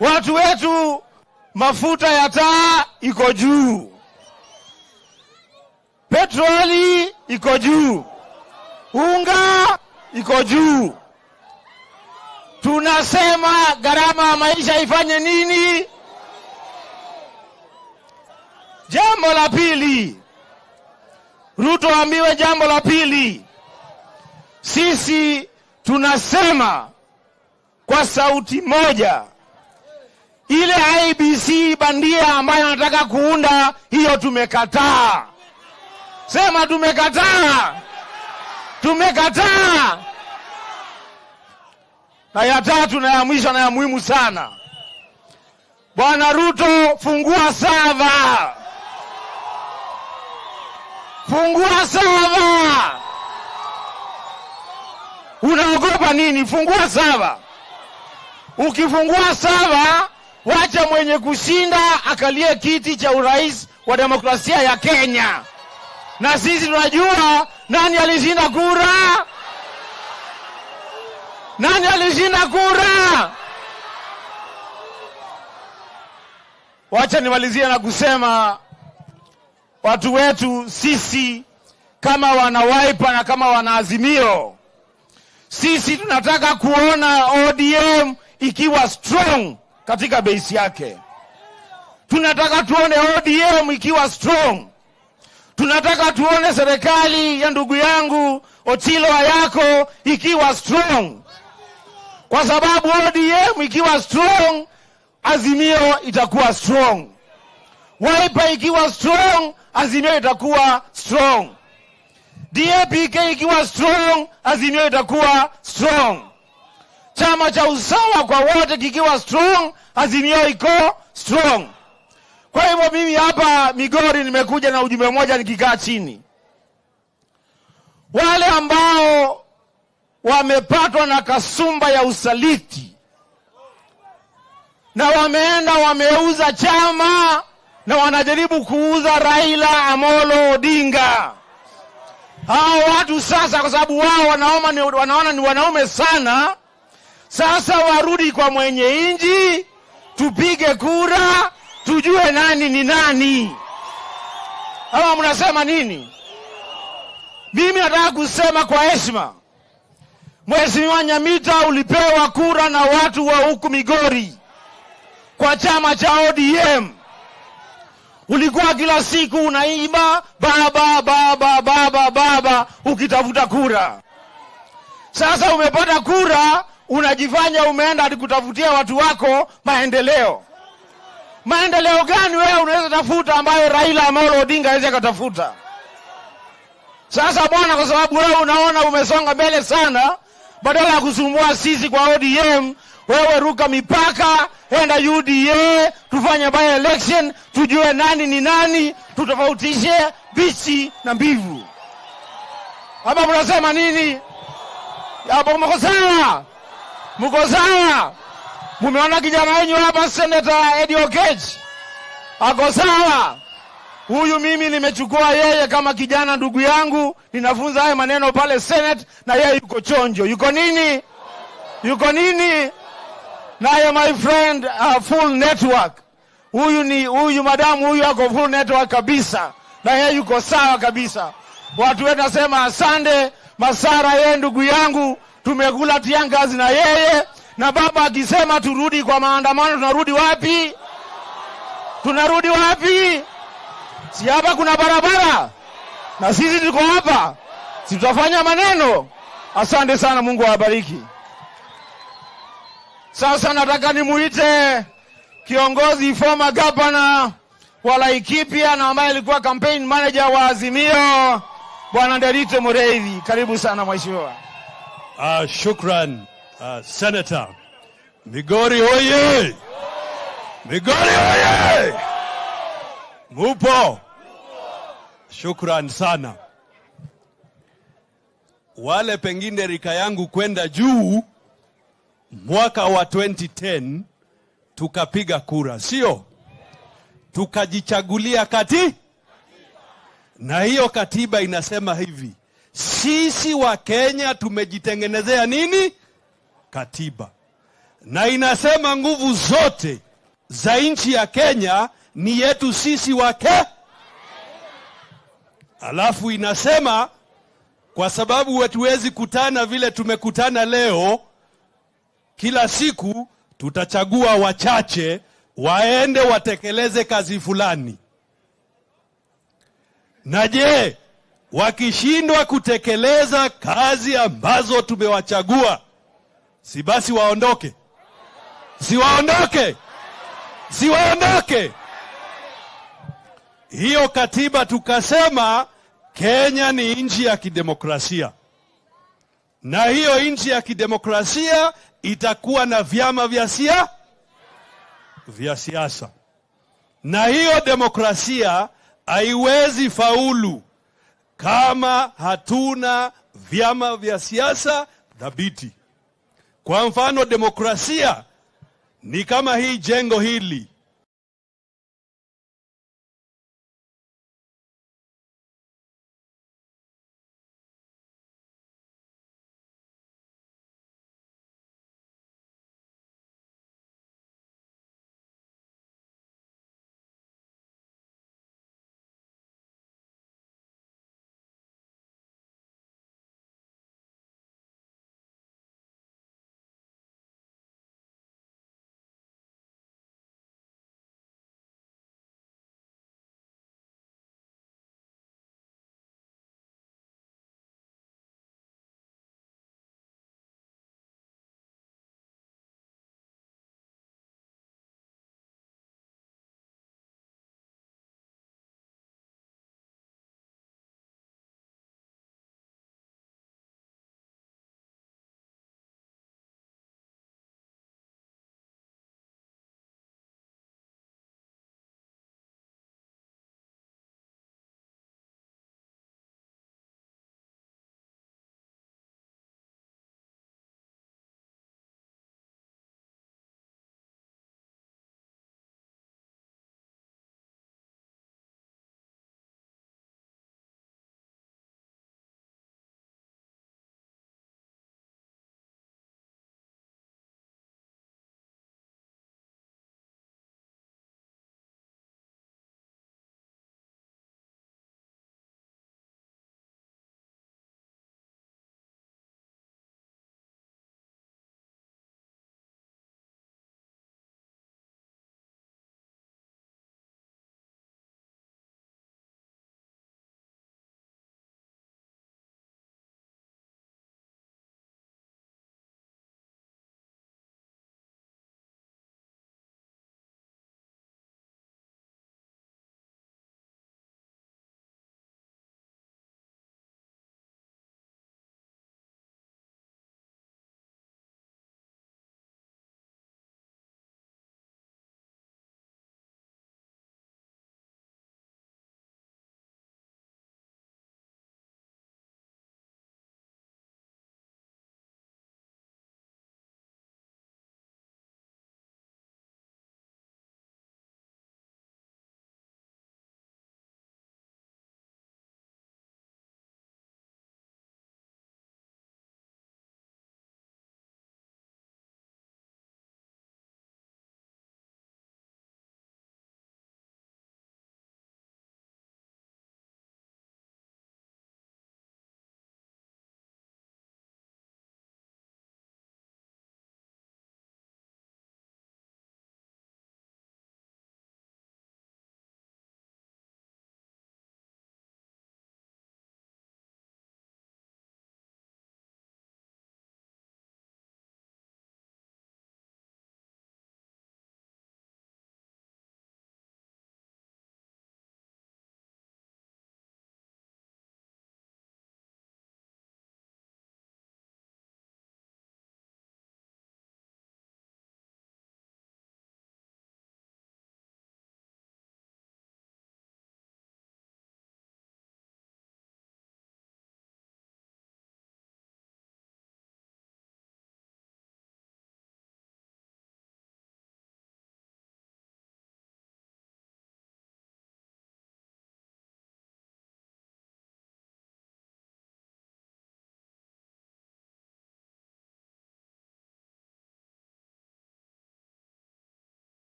Watu wetu mafuta ya taa iko juu. Petroli iko juu. Unga iko juu. Tunasema gharama ya maisha ifanye nini? Jambo la pili, Ruto ambiwe jambo la pili. Sisi tunasema kwa sauti moja, ile IBC bandia ambayo anataka kuunda, hiyo tumekataa. Sema tumekataa. Tumekataa. Na ya tatu na ya mwisho na ya muhimu sana, Bwana Ruto, fungua sava. Fungua sava. Unaogopa nini? Fungua sava. Ukifungua sava, wacha mwenye kushinda akalie kiti cha urais wa demokrasia ya Kenya. Na sisi tunajua nani alishinda kura. Nani alishinda kura? wacha nimalizie na kusema watu wetu sisi kama wana Wiper na kama wana Azimio, sisi tunataka kuona ODM ikiwa strong katika base yake. Tunataka tuone ODM ikiwa strong. Tunataka tuone serikali ya ndugu yangu Otilo Ayako ikiwa strong. Kwa sababu ODM ikiwa strong, Azimio itakuwa strong. Wiper ikiwa strong, Azimio itakuwa strong. DAPK ikiwa strong, Azimio itakuwa strong. Chama cha usawa kwa wote kikiwa strong, Azimio iko strong. Kwa hivyo mimi hapa Migori nimekuja na ujumbe mmoja nikikaa chini. Wale ambao wamepatwa na kasumba ya usaliti na wameenda wameuza chama na wanajaribu kuuza Raila Amolo Odinga. Hao watu sasa, kwa sababu wao wanaona ni wanaume sana, sasa warudi kwa mwenye inji, tupige kura, tujue nani ni nani. Ama mnasema nini? Mimi nataka kusema kwa heshima, Mheshimiwa Nyamita, ulipewa kura na watu wa huku Migori kwa chama cha ODM. Ulikuwa kila siku unaimba baba baba baba baba ukitafuta kura. Sasa umepata kura, unajifanya umeenda hadi kutafutia watu wako maendeleo. Maendeleo gani wewe unaweza tafuta ambayo Raila Amolo Odinga hawezi kutafuta? Sasa bwana, kwa sababu wewe unaona umesonga mbele sana, badala ya kusumbua sisi kwa ODM, wewe ruka mipaka, enda UDA, tufanye by election, tujue nani ni nani, tutofautishe bichi na mbivu. Hapa mnasema nini? Hapo mko sawa? Mko sawa? Mumeona kijana wenyu hapa, Senator Eddie Okech? Ako sawa? Huyu mimi nimechukua yeye kama kijana ndugu yangu, ninafunza haya maneno pale Senate, na yeye yuko chonjo. Yuko nini? Yuko nini? Naye my friend, full network. Huyu madamu huyu ako full network kabisa. Na yeye yuko sawa kabisa. Watu wetu nasema asante Masara, yeye ndugu yangu, tumekula tiangazi na yeye. Na baba akisema turudi kwa maandamano, tunarudi wapi? Tunarudi wapi? Si hapa kuna barabara? Na sisi tuko hapa. Si tutafanya maneno? Asante sana, Mungu awabariki. Sasa nataka nimuite kiongozi former governor wa Laikipia na ambaye alikuwa campaign manager wa Azimio, Bwana Nderitu Mureithi. Karibu sana mheshimiwa. Shukran, Senator. Migori hoye! Migori hoye! Mupo? Shukran sana. Wale pengine rika yangu kwenda juu, mwaka wa 2010 tukapiga kura, sio? Tukajichagulia na hiyo katiba inasema hivi: sisi wa Kenya tumejitengenezea nini? Katiba. Na inasema nguvu zote za nchi ya Kenya ni yetu sisi wake. Alafu inasema kwa sababu hatuwezi kutana vile tumekutana leo, kila siku tutachagua wachache waende watekeleze kazi fulani. Na je, wakishindwa kutekeleza kazi ambazo tumewachagua, si basi waondoke? Si waondoke? Si waondoke? Hiyo katiba tukasema Kenya ni nchi ya kidemokrasia. Na hiyo nchi ya kidemokrasia itakuwa na vyama vya siasa. Na hiyo demokrasia haiwezi faulu kama hatuna vyama vya siasa dhabiti. Kwa mfano, demokrasia ni kama hii jengo hili.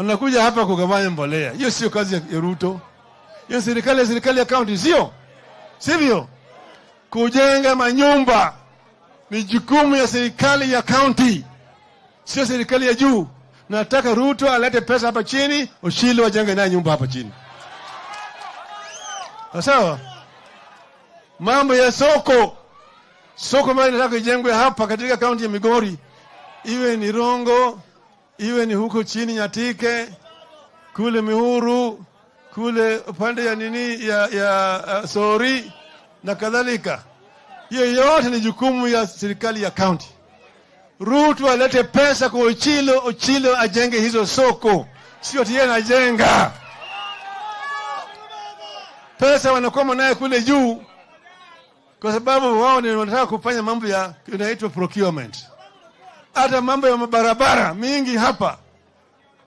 wanakuja hapa kugawanya mbolea. Hiyo sio kazi ya Ruto. Hiyo serikali ya county sio? Sivyo? Kujenga manyumba ni jukumu ya serikali ya county, sio serikali ya juu. Nataka Ruto alete pesa hapa chini, Oshilo wajenge naye nyumba hapa chini. Sawa? Mambo ya soko mali nataka ijengwe hapa katika kaunti ya Migori, iwe ni Rongo, iwe ni huko chini Nyatike, kule Mihuru, kule upande ya nini ya Sori na kadhalika. Hiyo yote ni jukumu ya serikali ya county. Ruto alete pesa kwa Ochilo ajenge hizo soko, sio yeye anajenga. Pesa wanakuwa naye kule juu kwa sababu wao ni wanataka kufanya mambo ya inaitwa procurement. Hata mambo ya barabara mingi hapa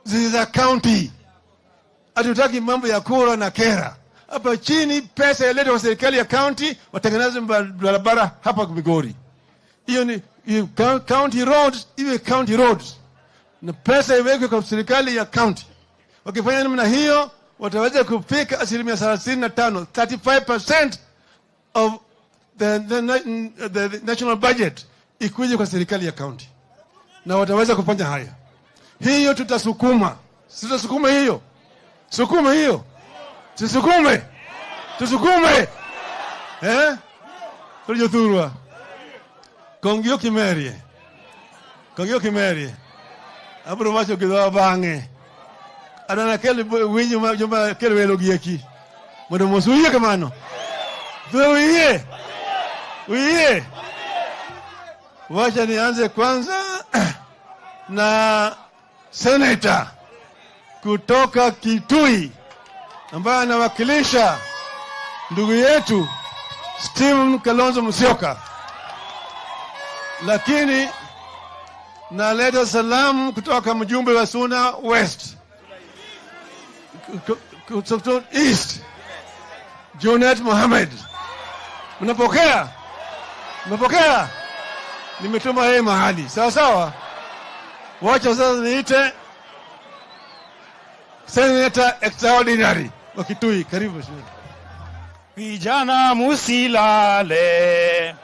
za county. Hatutaki mambo ya kura na kera. Hapa chini pesa iletwe kwa serikali ya county, watengeneze barabara hapa Migori. Hiyo ni county roads, iwe county roads. Na pesa iwekwe kwa serikali ya county. Wakifanya namna hiyo, wataweza kufika 35%, 35% of the national budget ikuje kwa serikali ya county. Na wataweza kufanya haya. Hiyo tutasukuma. Tutasukuma hiyo. Sukuma hiyo. Tusukume. Tulio thurwa. Kongio kimerie. Abro macho kidoa bange. Adana kele winyo jomba kele welo gieki. Modo mosuye kamano. Uye. Wacha nianze kwanza na senator kutoka Kitui ambaye anawakilisha ndugu yetu Steven Kalonzo Musyoka. Lakini naleta salamu kutoka mjumbe wa Suna West, kutoka East, Jonet Mohamed. Mnapokea? Nimetuma yeye mahali. Sawa. Wacha sasa niite Senator Extraordinary wa Kitui. Karibu. Vijana musilale,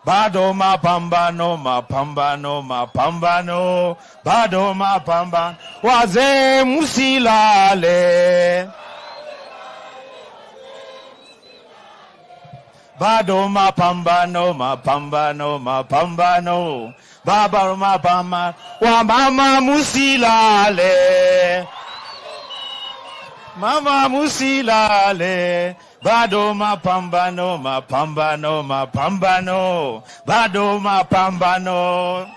bado mapambano, bado mapambano. Wazee musilale, bado mapambano, baba mapambano. Wamama musilale, mama musilale, bado mapambano, bado mapambano.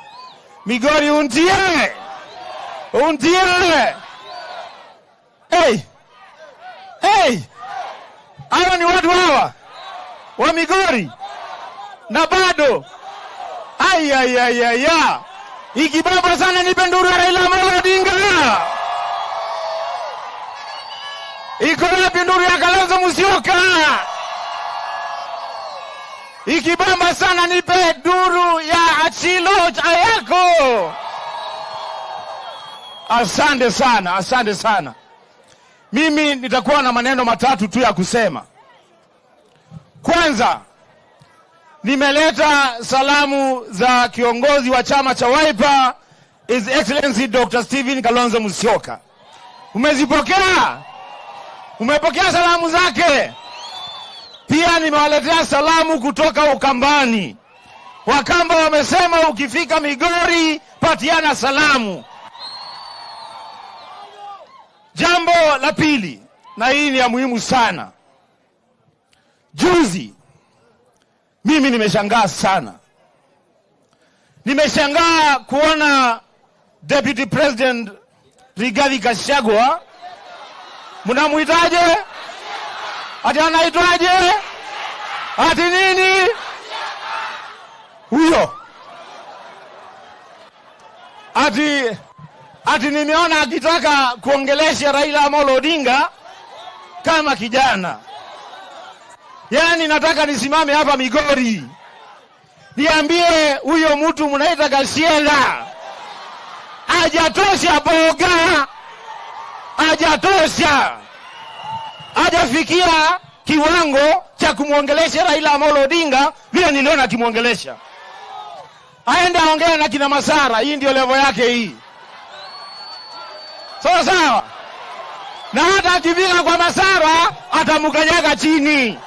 Migori untie. Hey, hawa ni watu hawa wa Migori na bado ya ikibaba sana. Nipe nduru ya Raila Amolo Odinga. Iko wapi nduru ya Kalonzo Musyoka? Ikibamba sana nipe nduru ya Achilo Ayako. Asante sana. Mimi nitakuwa na maneno matatu tu ya kusema. Kwanza, nimeleta salamu za kiongozi wa chama cha Wiper, His Excellency Dr. Steven Kalonzo Musyoka. Umezipokea? Umepokea salamu zake? Pia nimewaletea salamu kutoka Ukambani. Wakamba wamesema ukifika Migori patiana salamu. Jambo la pili, na hii ni ya muhimu sana. Juzi mimi nimeshangaa sana. Nimeshangaa kuona Deputy President Rigathi Gachagua. Mnamuitaje? Ati anaitwaje? Ati nini? Huyo. Ati nimeona akitaka kuongelesha Raila Amolo Odinga kama kijana. Yaani nataka nisimame hapa Migori niambie huyo mtu mnaita Kashiela hajatosha boga, hajatosha, hajafikia kiwango cha kumwongelesha Raila Amolo Odinga vile niliona akimwongelesha. Aende aongee na kina Masara, hii ndio level yake hii. Sawa sawa. Na hata akifika kwa Masara atamkanyaga chini.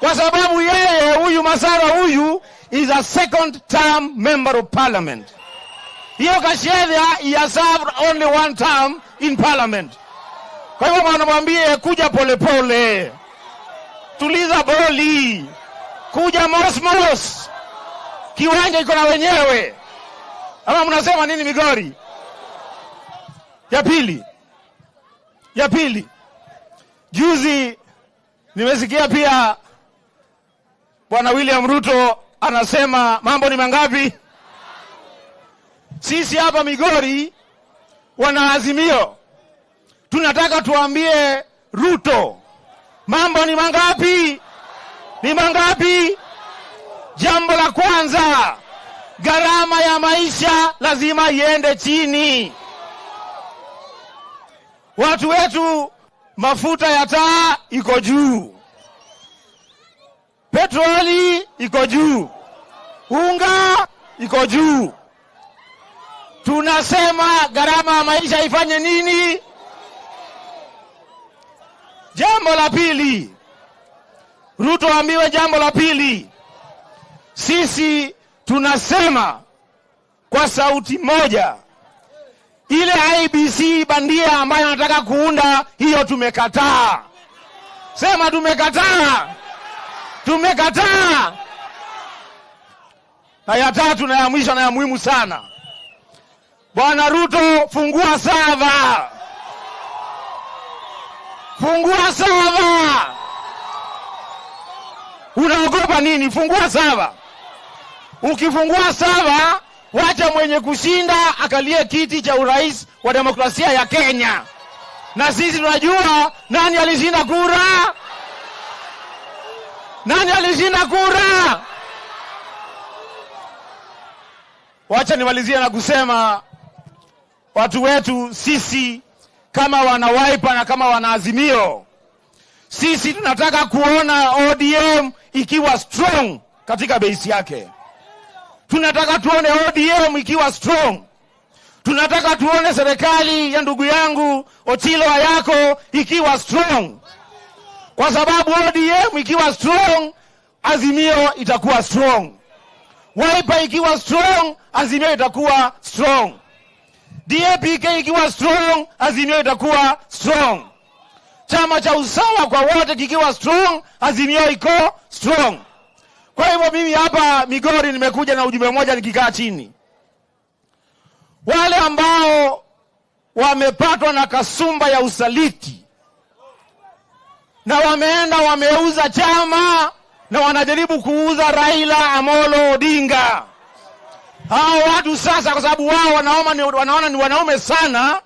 Kwa sababu yeye huyu Masara huyu is a second term member of parliament. Hiyo Kashiela he has served only one term in parliament. Kwa hivyo wanamwambie kuja pole pole. Tuliza boli. Kuja mos. Kiwanja iko na wenyewe. Ama mnasema nini Migori? Ya pili. Juzi nimesikia pia Bwana William Ruto anasema mambo ni mangapi? Sisi hapa Migori wana Azimio tunataka tuambie Ruto mambo ni mangapi? Ni mangapi? Jambo la kwanza, gharama ya maisha lazima iende chini. Watu wetu mafuta ya taa iko juu. Petroli iko juu. Unga iko juu. Tunasema gharama ya maisha ifanye nini? Jambo la pili, Ruto ambiwe jambo la pili. Sisi tunasema kwa sauti moja, ile IBC bandia ambayo anataka kuunda, hiyo tumekataa. Sema tumekataa. Tumekataa. Na ya tatu na ya mwisho na ya muhimu sana, Bwana Ruto, fungua sava. Fungua sava. Unaogopa nini? Fungua sava. Ukifungua sava, wacha mwenye kushinda akalie kiti cha urais wa demokrasia ya Kenya. Na sisi tunajua nani alishinda kura. Nani alishinda kura? Wacha nimalizie na kusema watu wetu sisi kama wana Wiper na kama wana Azimio, sisi tunataka kuona ODM ikiwa strong katika base yake. Tunataka tuone ODM ikiwa strong. Tunataka tuone serikali ya ndugu yangu Ochilo Ayako ikiwa strong. Kwa sababu ODM ikiwa strong, Azimio itakuwa strong. Wiper ikiwa strong, Azimio itakuwa strong. DAPK ikiwa strong, Azimio itakuwa strong. Chama cha usawa kwa wote kikiwa strong, Azimio iko strong. Kwa hivyo mimi hapa Migori nimekuja na ujumbe mmoja nikikaa chini. Wale ambao wamepatwa na kasumba ya usaliti na wameenda wameuza chama na wanajaribu kuuza Raila Amolo Odinga. Hao watu sasa, kwa sababu wao wanaona ni wanaume sana,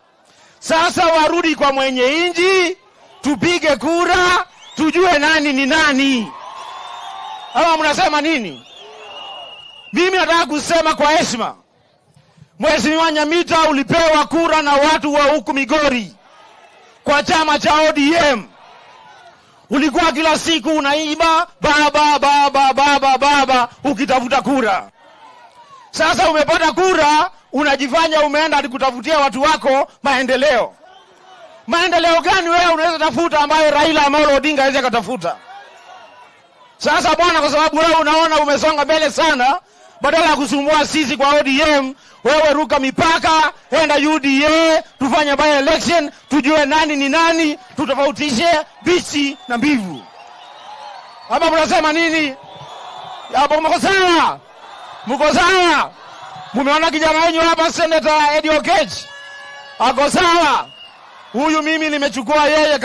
sasa warudi kwa mwenye inji, tupige kura, tujue nani ni nani. Ama mnasema nini? Mimi nataka kusema kwa heshima, Mheshimiwa Nyamita, ulipewa kura na watu wa huku Migori kwa chama cha ODM. Ulikuwa kila siku unaiba baba ukitafuta kura. Sasa umepata kura, unajifanya umeenda hadi kutafutia watu wako maendeleo. Maendeleo gani wewe unaweza tafuta ambayo Raila Amolo Odinga hawezi kutafuta? Sasa bwana, kwa sababu wewe unaona umesonga mbele sana, badala ya kusumbua sisi kwa ODM, wewe ruka mipaka, enda UDA, tufanye by election, tujue nani ni nani, tutofautishe bichi na mbivu. Hapa mnasema nini? Hapo mko sawa? Mko sawa? Mumeona kijana wenu hapa Senator Eddie Okech? Ako sawa? Huyu mimi nimechukua yeye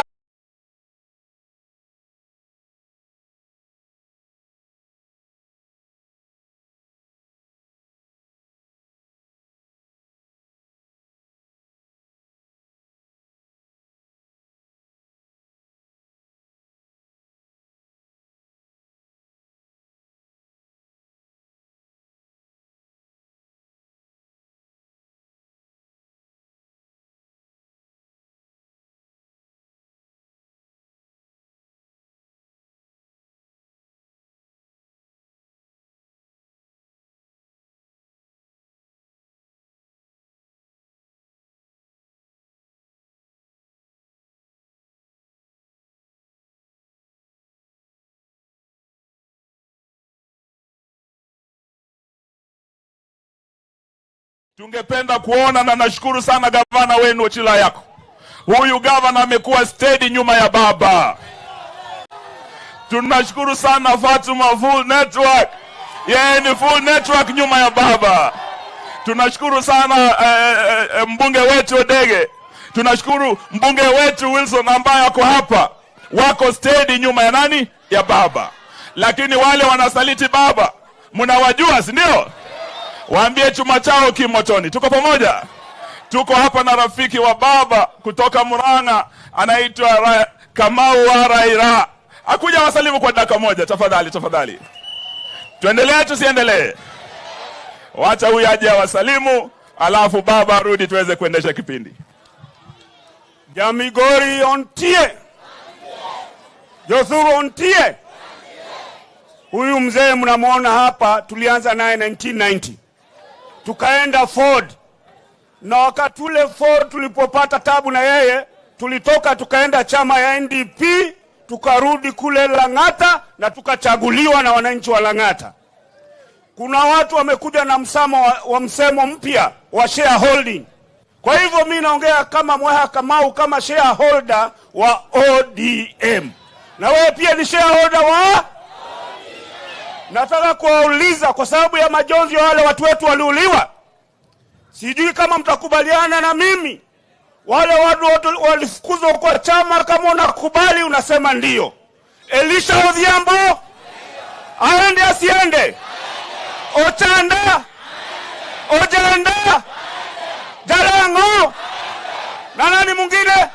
Tungependa kuona, na nashukuru sana gavana wenu Ochila yako. Huyu gavana amekuwa steady nyuma ya baba. Tunashukuru sana Fatuma, full network. Yeye ni full network nyuma ya baba. Tunashukuru sana mbunge wetu Odege. Tunashukuru mbunge wetu Wilson ambaye ako hapa. Wako steady nyuma ya nani? Ya baba. Lakini wale wanasaliti baba, mnawajua, si ndio? Waambie chuma chao kimotoni. Tuko pamoja. Tuko hapa na rafiki wa baba kutoka Murang'a, anaitwa Kamau wa Raila. Akuja wasalimu kwa dakika moja tafadhali, tafadhali. Tuendelee tusiendelee? Wacha huyu aje wasalimu, alafu baba arudi tuweze kuendesha kipindi. Jamigori ontie. Jothuru ontie. Huyu mzee mnamuona hapa, tulianza naye 1990. Tukaenda Ford. Na wakati ule Ford tulipopata tabu na yeye, tulitoka tukaenda chama ya NDP, tukarudi kule Lang'ata na tukachaguliwa na wananchi wa Lang'ata. Kuna watu wamekuja na msemo mpya wa shareholding. Kwa hivyo mimi naongea kama Mweha Kamau, kama shareholder wa ODM. Na wewe pia ni shareholder wa ODM. Nataka kuwauliza kwa sababu ya majonzi ya wale watu wetu waliuliwa. Sijui kama mtakubaliana na mimi. Wale watu walifukuzwa kwa chama, kama unakubali unasema ndio. Elisha Odhiambo aende asiende? Ochanda, Ojanda, Jalango, na nani mwingine?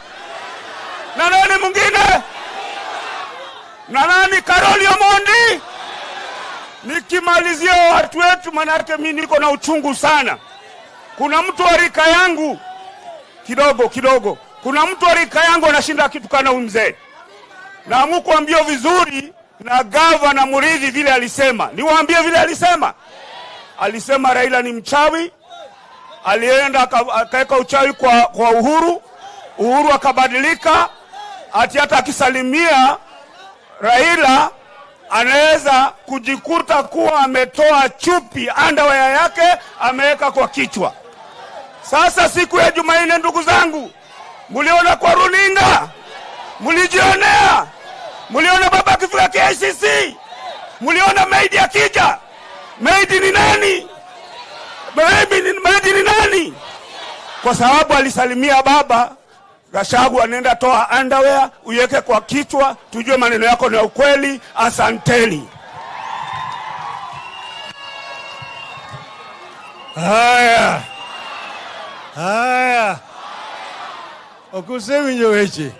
Na nani mwingine? Na nani? Karoli Omondi. Nikimalizia watu wetu, manake mimi niko na uchungu sana. Kuna mtu wa rika yangu kidogo. Kuna mtu wa rika yangu anashinda kitukana mzee. Na mkuambia vizuri na gavana Muridhi vile alisema. Niwaambie vile alisema. Alisema Raila ni mchawi. Alienda akaweka uchawi kwa Uhuru. Uhuru akabadilika. Hata akisalimia Raila anaweza kujikuta kuwa ametoa chupi underwear yake ameweka kwa kichwa. Sasa siku ya Jumanne, ndugu zangu, muliona kwa runinga, mulijionea, muliona baba akifika KICC, muliona maidi akija. Maidi ni nani? Maidi ni nani? Kwa sababu alisalimia baba, Gashagu anaenda toa underwear, uweke kwa kichwa, tujue maneno yako ni ukweli. Asanteni. Haya. Okusevinyo weche.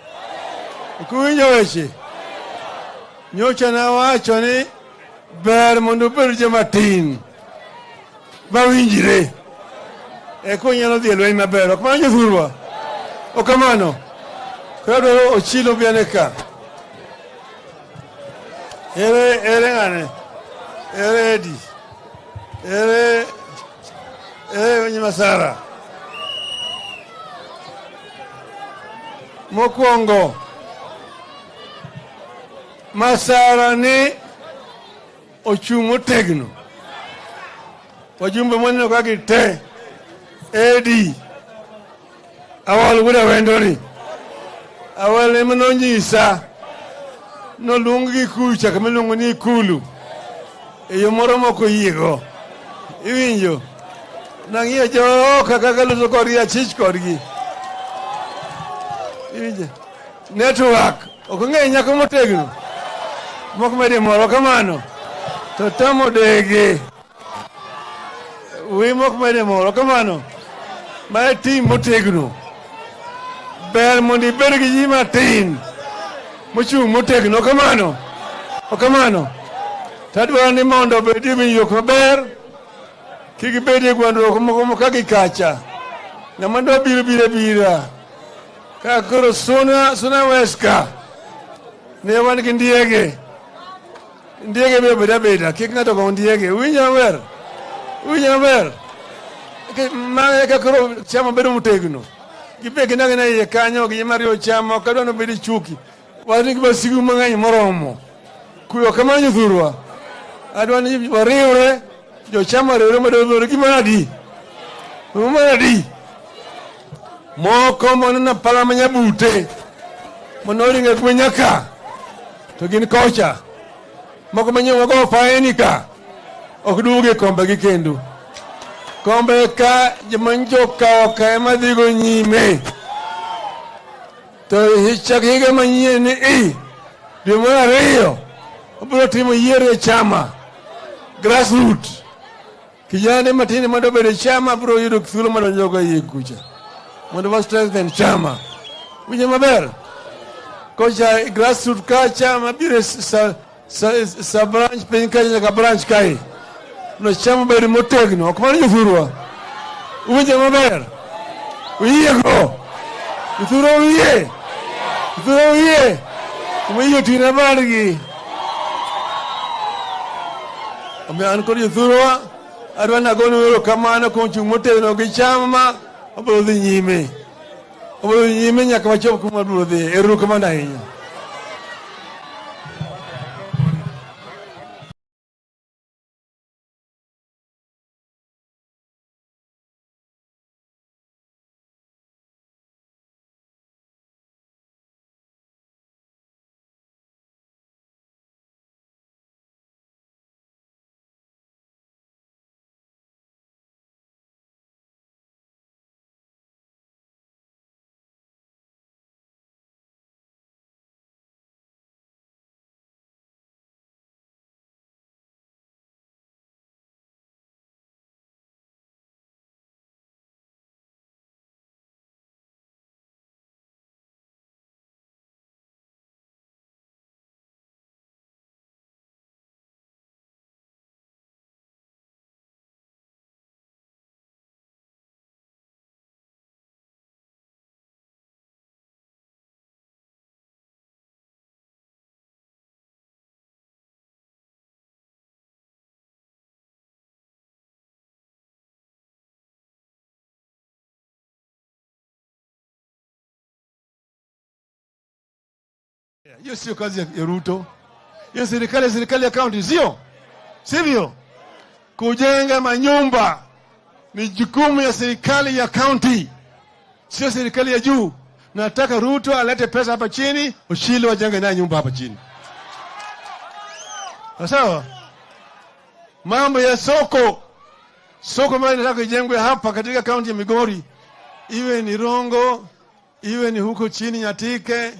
Okuvinyo weche. Nyocha na wacho ni ber mondo bed jamatin. Bawinjire. Eko nyalo dhi lweny maber. Ok manyo thurwa. Okamano. Kado Ochilo bianeka. Ere ngane. Ere Edi. Ere wenye Masara. Mokwongo. Masara ni ochumo tegno. Wajumbe mwenye kaki te. Edi. Awal wuda wendoni. Awal emano nyisa. No lungi kucha kama lungo ni kulu. Eyo moro moko yiego. Iwinjo. Nangiyo jo kaka luso kori achich korgi. Iwinjo. Network. Okonge nyako motegno. Moko mede moro kamano. Totamo dege. Uwi moko mede moro kamano. Mae team motegno. Ber mondi bergi jima tin. Mochung motegno kamano. Okamano. Tadwa ni mondo bedi winjruok maber. Kiki bedi gwandruok moko kaki kacha. Namando bira. Kakoro suna weska. Ne wan gi ndiege. Ndiege beda. Kik ngato go ndiege. Winja maber. Mae kakoro chama bedo motegno. Gibeke na ye kanyo gi mario chama kadwa no bedi chuki. Wani basigu mang'eny moromo. Kuyo kamanyo thurwa. Adwa ni wariure jo chama riure madoro gimanadi. Umadi. Moko monana pala manyabute. Monolinga kwenyaka. Togini kocha. Moko manyo go faenika. Okduge kombe gikendu. Kombe ka jamanjo ka okaema digo nyime. To hichak higa manyene Dimana Rio. Obro timo yiere chama. Grassroots. Kijana matini mado bere chama bro yudo thulo mado nyoga yekucha. Mado was strengthen chama. Wije maber. Kocha grassroots ka chama bire sa branch penka ka branch kai. No chama bere motegno. Okmani yufurwa. Wije maber. Uyego. Yufuro uye. Yufuro uye. Uye tira bargi. Ame ankor yufurwa. Arwana gono kamana konchu motegno ki chama. Obro dhi nyime. Obro dhi nyime nyaka wachop kuma bro dhi. Eru kamana hinya. Hiyo sio kazi ya Ruto. Hiyo serikali ya county sio? Sivyo? Kujenga manyumba ni jukumu ya serikali ya county. Sio serikali ya juu. Nataka Ruto alete pesa hapa chini, Oshilo wajenge naye nyumba hapa chini. Sawa? Mambo ya soko. Soko mbali nataka ijengwe hapa katika county ya Migori. Iwe ni Rongo, iwe ni huko chini Nyatike,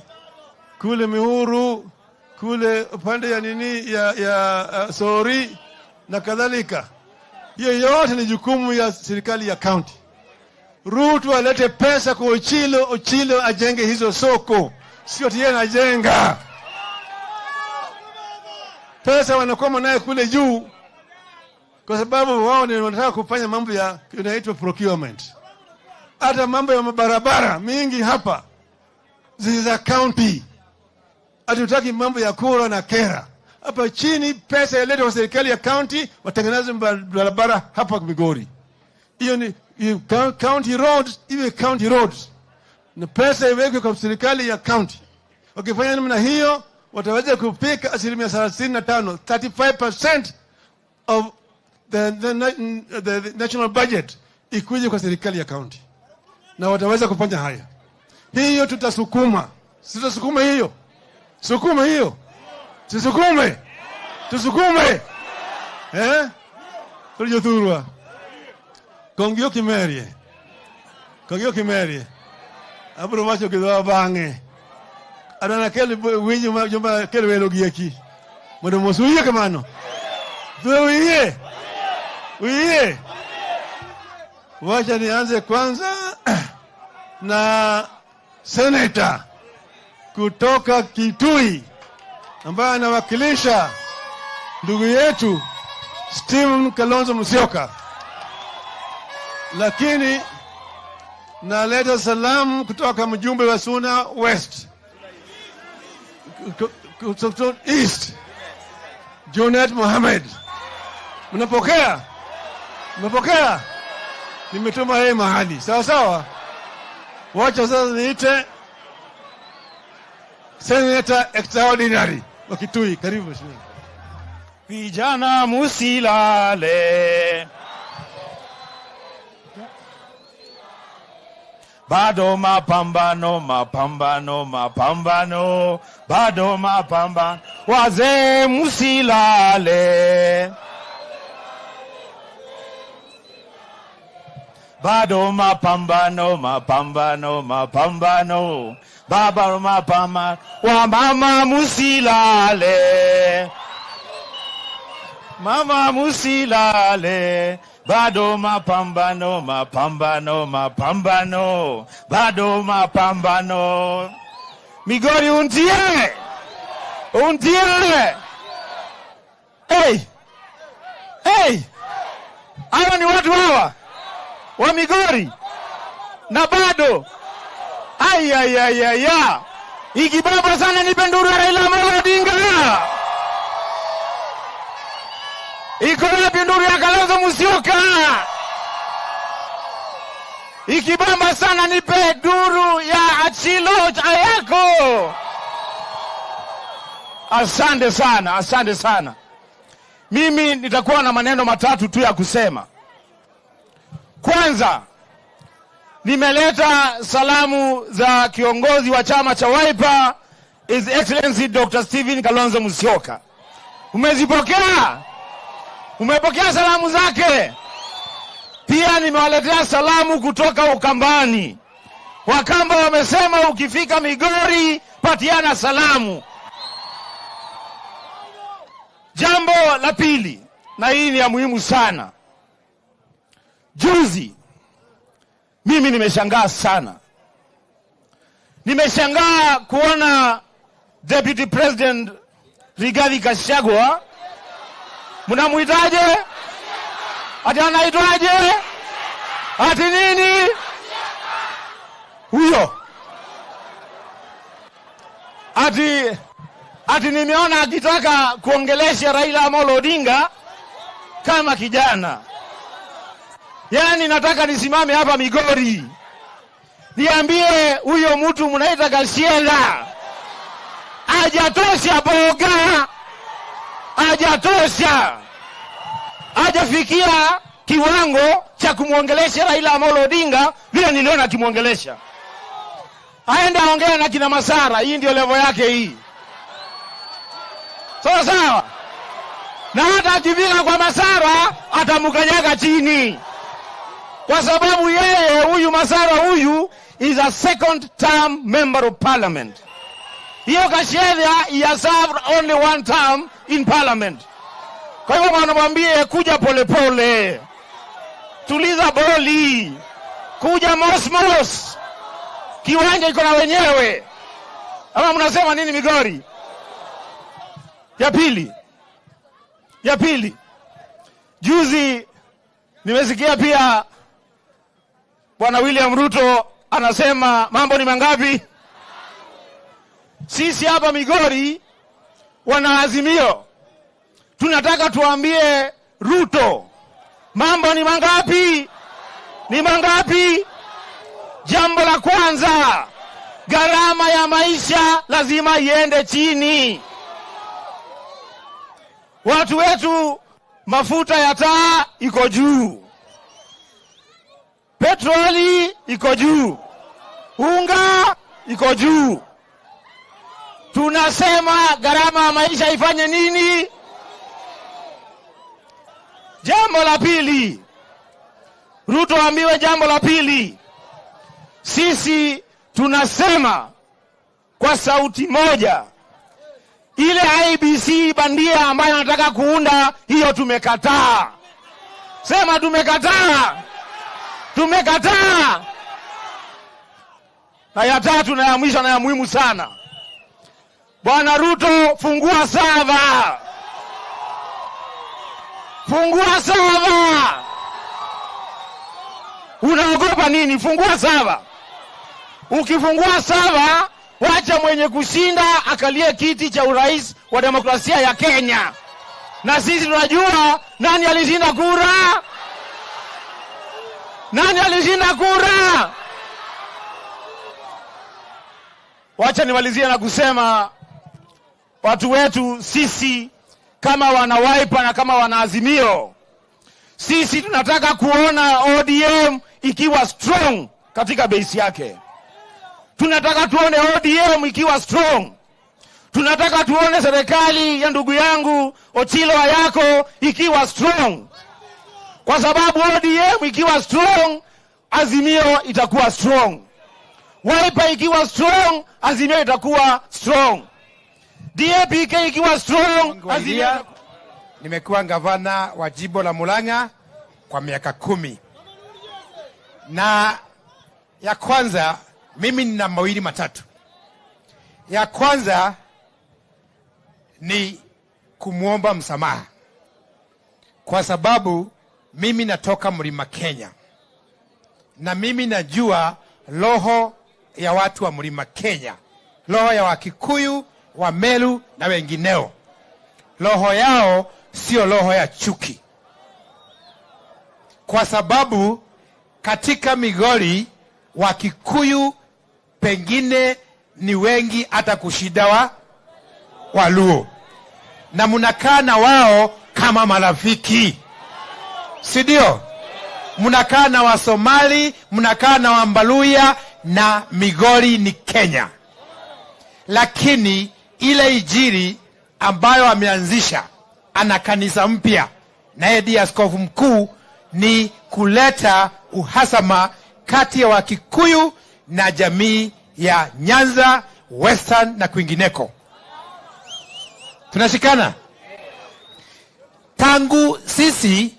kule Mihuru, kule upande ya nini ya Sori na kadhalika. Hiyo yote ni jukumu ya serikali ya county. Ruto alete pesa kwa Ochilo ajenge hizo soko. Sio yeye anajenga. Pesa wanakuwa naye kule juu kwa sababu wao ndio wanataka kufanya mambo ya inaitwa procurement. Hata mambo ya mabarabara mingi hapa za county. Hatutaki mambo ya kura na kera. Hapa chini pesa iletwe kwa serikali ya county watengeneze barabara hapa Migori. Hiyo ni county roads, iwe county roads. Na pesa iwekwe kwa serikali ya county. Wakifanya namna hiyo wataweza kupika 35%, 35% of the national budget ikuje kwa serikali ya county. Na wataweza kufanya haya. Hiyo tutasukuma. Tutasukuma hiyo. Sukuma hiyo. Tusukume. Tusukume. Tulijothurwa. Kongio kimerie. Kongio kimerie. Abro macho kidoa bange. Adana kele winyo jomba kele welo gieki. Modo mosuye kamano. Tuwe uye. Wacha nianze kwanza na senator kutoka Kitui ambaye anawakilisha ndugu yetu Steven Kalonzo Musyoka. Lakini naleta salamu kutoka mjumbe wa Suna West, kutoka East, Junet Mohamed. Mnapokea? Mnapokea? Nimetuma yeye mahali. Sawa sawa? Wacha sasa niite Senator Extraordinary wa Kitui. Karibu mheshimiwa. Vijana musilale. bado mapambano, mapambano, mapambano, bado mapambano. Wazee msilale, bado mapambano, mapambano, mapambano, baba mapambano. Wamama msilale, mama msilale, bado mapambano, mapambano, mapambano, bado mapambano. Migori untie, untie. Hey, hey, hawa ni watu hawa wa Migori na bado ayayayaya. Ikibaba sana nipe nduru ya Raila Amolo Odinga. Iko wapi nduru ya Kalonzo Musyoka? Ikibamba sana nipe nduru ya Achilo Ayako. Asante sana, asante sana. Mimi nitakuwa na maneno matatu tu ya kusema. Kwanza, nimeleta salamu za kiongozi wa chama cha Wiper, His Excellency Dr. Stephen Kalonzo Musyoka. Umezipokea? Umepokea salamu zake? Pia nimewaletea salamu kutoka Ukambani. Wakamba wamesema ukifika Migori patiana salamu. Jambo la pili, na hii ni ya muhimu sana. Juzi mimi nimeshangaa sana. Nimeshangaa kuona Deputy President Rigathi Gachagua. Mnamuitaje? Ati anaitwaje? Ati nini? Huyo. Ati nimeona akitaka kuongelesha Raila Amolo Odinga kama kijana. Yani nataka nisimame hapa Migori niambie huyo mtu mnaita Gachagua hajatosha boga, hajatosha, hajafikia kiwango cha kumuongelesha Raila Amolo Odinga vile niliona kimuongelesha. Aende aongea na kina Masara, hii ndio level yake hii. Sawa sawa. Na hata akifika kwa Masara atamkanyaga chini. Kwa sababu yeye huyu Masara huyu is a second term member of parliament. Hiyo Gachagua he has served only one term in parliament. Kwa hivyo wanamwambie kuja pole pole. Tuliza boli. Kuja mosmos. Kiwanja iko na wenyewe. Ama mnasema nini Migori? Ya pili. Juzi nimesikia pia Bwana William Ruto anasema mambo ni mangapi? Sisi hapa Migori wana Azimio tunataka tuambie Ruto mambo ni mangapi? Ni mangapi? Jambo la kwanza, gharama ya maisha lazima iende chini. Watu wetu mafuta ya taa iko juu. Petroli iko juu. Unga iko juu. Tunasema gharama ya maisha ifanye nini? Jambo la pili. Ruto ambiwe jambo la pili. Sisi tunasema kwa sauti moja, ile IBC bandia ambayo anataka kuunda, hiyo tumekataa. Sema tumekataa. Tumekataa. Na ya tatu na ya mwisho na ya muhimu sana. Bwana Ruto, fungua sava. Fungua sava. Unaogopa nini? Fungua sava. Ukifungua sava, wacha mwenye kushinda akalie kiti cha urais wa demokrasia ya Kenya. Na sisi tunajua nani alishinda kura. Nani alishinda kura? Wacha nimalizie na kusema watu wetu sisi kama wana Wiper na kama wana Azimio, sisi tunataka kuona ODM ikiwa strong katika base yake. Tunataka tuone ODM ikiwa strong. Tunataka tuone serikali ya ndugu yangu Ochilo Ayako ikiwa strong. Kwa sababu ODM ikiwa strong, Azimio itakuwa strong. Wiper ikiwa strong, Azimio itakuwa strong. DAPK ikiwa strong, Azimio. Nimekuwa gavana wa jimbo la Murang'a kwa miaka 10. Na ya kwanza, mimi nina mawili matatu. Ya kwanza ni kumuomba msamaha, kwa sababu mimi natoka Mlima Kenya, na mimi najua roho ya watu wa Mlima Kenya, roho ya Wakikuyu, wa Meru na wengineo. Roho yao sio roho ya chuki, kwa sababu katika Migori Wakikuyu pengine ni wengi hata kushida Waluo, na mnakaa na wao kama marafiki, si ndio? Mnakaa na Wasomali, mnakaa na Wambaluya, na Migori ni Kenya. Lakini ile Ijiri ambayo ameanzisha, ana kanisa mpya naye ndiye askofu mkuu, ni kuleta uhasama kati ya Wakikuyu na jamii ya Nyanza, Western na kwingineko. Tunashikana. Tangu sisi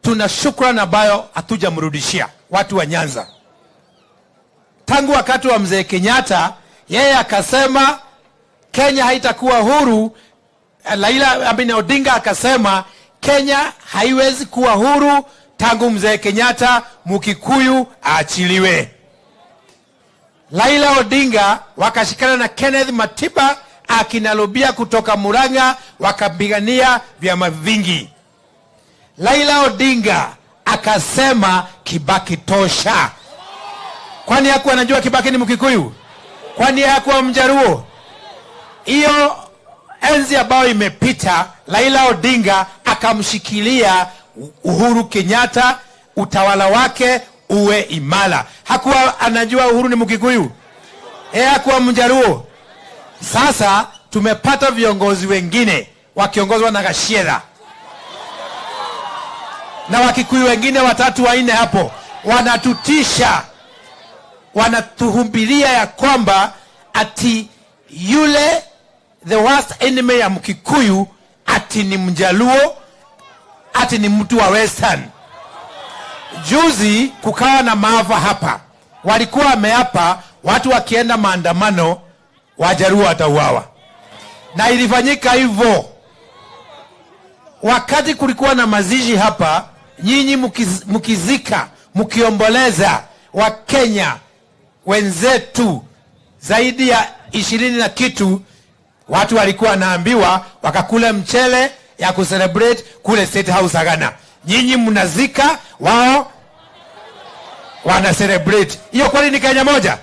tuna shukrani ambayo hatujamrudishia watu wa Nyanza. Tangu wakati wa mzee Kenyatta, yeye akasema Kenya haitakuwa huru. Raila Odinga akasema Kenya haiwezi kuwa huru tangu mzee Kenyatta Mukikuyu aachiliwe. Raila Odinga wakashikana na Kenneth Matiba akinalobia kutoka Murang'a, wakapigania vyama vingi. Raila Odinga akasema Kibaki tosha. Kwani hakuwa anajua Kibaki ni Mkikuyu? Kwani hakuwa Mjaruo? Hiyo enzi ambayo imepita, Raila Odinga akamshikilia Uhuru Kenyatta, utawala wake uwe imara. Hakuwa anajua Uhuru ni Mkikuyu? Hakuwa Mjaruo? Sasa tumepata viongozi wengine wakiongozwa na Gashiera na Wakikuyu wengine 3 4 hapo, wanatutisha, wanatuhumbilia ya kwamba ati yule the worst enemy ya Mkikuyu ati ni Mjaluo, ati ni mtu wa Western. Juzi kukawa na maafa hapa, walikuwa wameapa watu wakienda maandamano Wajaruo watauawa, na ilifanyika hivyo. Wakati kulikuwa na mazishi hapa, nyinyi mkizika, mkiomboleza wa Kenya wenzetu zaidi ya 20 na kitu, watu walikuwa naambiwa wakakula mchele ya kucelebrate kule State House Agana. Nyinyi mnazika, wao wana celebrate. Hiyo kweli ni Kenya moja?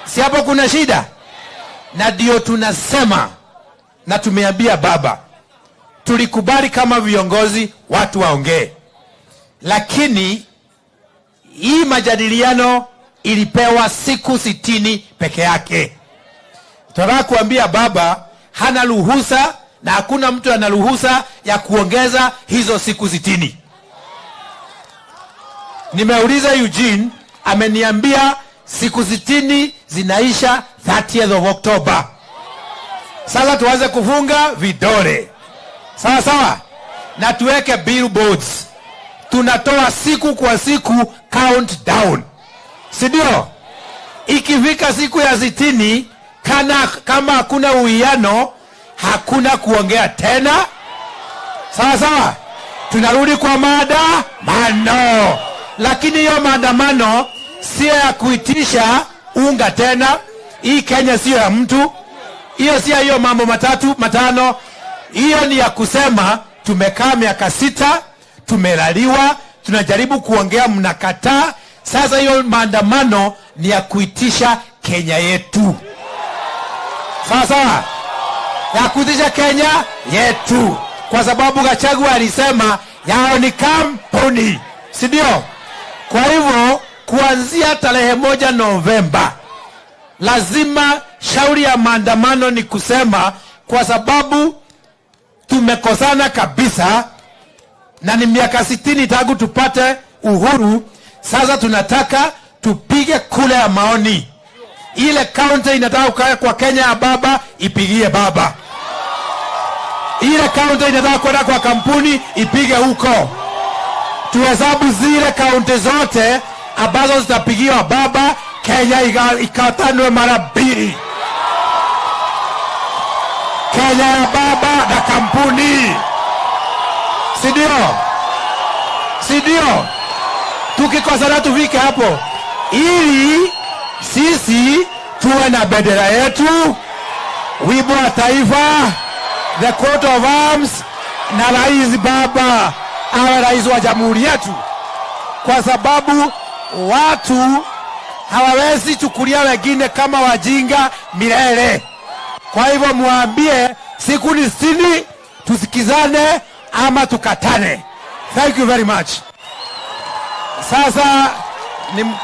Si hapo kuna shida? Na ndio tunasema, na tumeambia baba, tulikubali kama viongozi watu waongee, lakini hii majadiliano ilipewa siku 60 peke yake. Tunataka kuambia baba hana ruhusa, na hakuna mtu ana ruhusa ya kuongeza hizo siku 60. Nimeuliza Eugene, ameniambia siku 60 zinaisha 30th of October. Sasa tuanze kufunga vidole, sawa sawa, na tuweke billboards. Tunatoa siku kwa siku countdown, si ndio? Ikifika siku ya 60, kama hakuna uwiano, hakuna kuongea tena, sawa sawa. Tunarudi kwa maandamano, lakini hiyo maandamano sio ya kuitisha unga tena. Hii Kenya sio ya mtu. Hiyo sio hiyo mambo 3 5. Hiyo ni ya kusema tumekaa miaka 6, tumelaliwa, tunajaribu kuongea, mnakataa. Sasa hiyo maandamano ni ya kuitisha Kenya yetu, sawa sawa, ya kuitisha Kenya yetu, kwa sababu Gachagua alisema yao ni kampuni, si ndio? Kwa hivyo kuanzia tarehe 1 Novemba lazima shauri ya maandamano ni kusema, kwa sababu tumekosana kabisa na ni miaka 60 tangu tupate uhuru. Sasa tunataka tupige kule ya maoni. Ile county inataka kukaa kwa Kenya ya baba, ipigie baba. Ile county inataka kwenda kwa kampuni, ipige huko. Tuhesabu zile county zote ambazo zitapigiwa baba, Kenya ikatanwe mara 2. Kenya ya baba na kampuni. Sidio? Tukikosana tufike hapo, ili sisi tuwe na bendera yetu, wimbo wa taifa, the coat of arms, na rais baba awe rais wa jamhuri yetu, kwa sababu watu hawawezi chukulia wengine kama wajinga milele. Kwa hivyo muambie siku ni 60, tusikizane ama tukatane. Thank you very much. Sasa ni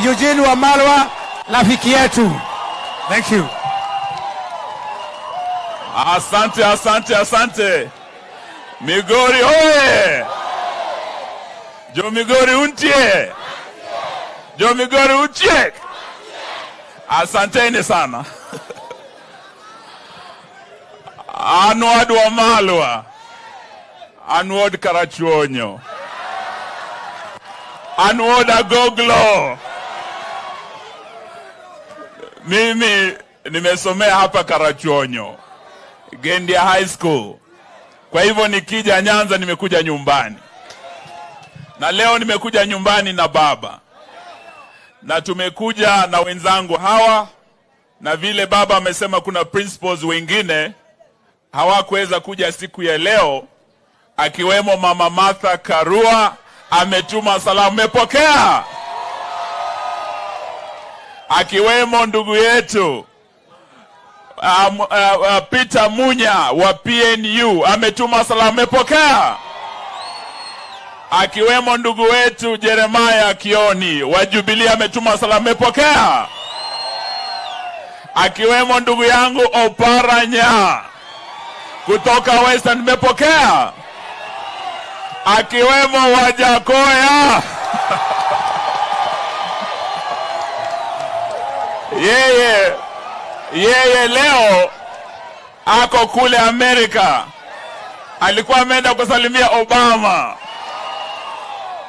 Eugene Wamalwa, rafiki yetu. Thank you. Asante. Migori hoye! Jo Migori untie! Jo Migori untie! Asanteni sana. Anwad Wamalwa, Anwad Karachuonyo, Anwad Agoglo. Mimi nimesomea hapa Karachuonyo, Gendia High School. Kwa hivyo nikija Nyanza nimekuja nyumbani. Na leo nimekuja nyumbani na baba. Na tumekuja na wenzangu hawa, na vile baba amesema kuna principals wengine hawakuweza kuja siku ya leo, akiwemo Mama Martha Karua ametuma salamu, mmepokea? Akiwemo ndugu yetu Peter Munya wa PNU ametuma salamu, mmepokea? Akiwemo ndugu wetu Jeremiah Kioni wa Jubilee ametuma salamu, mmepokea? Akiwemo ndugu yangu Oparanya kutoka Western, mmepokea? Akiwemo Wajakoya yeye leo ako kule Amerika, alikuwa ameenda kusalimia Obama,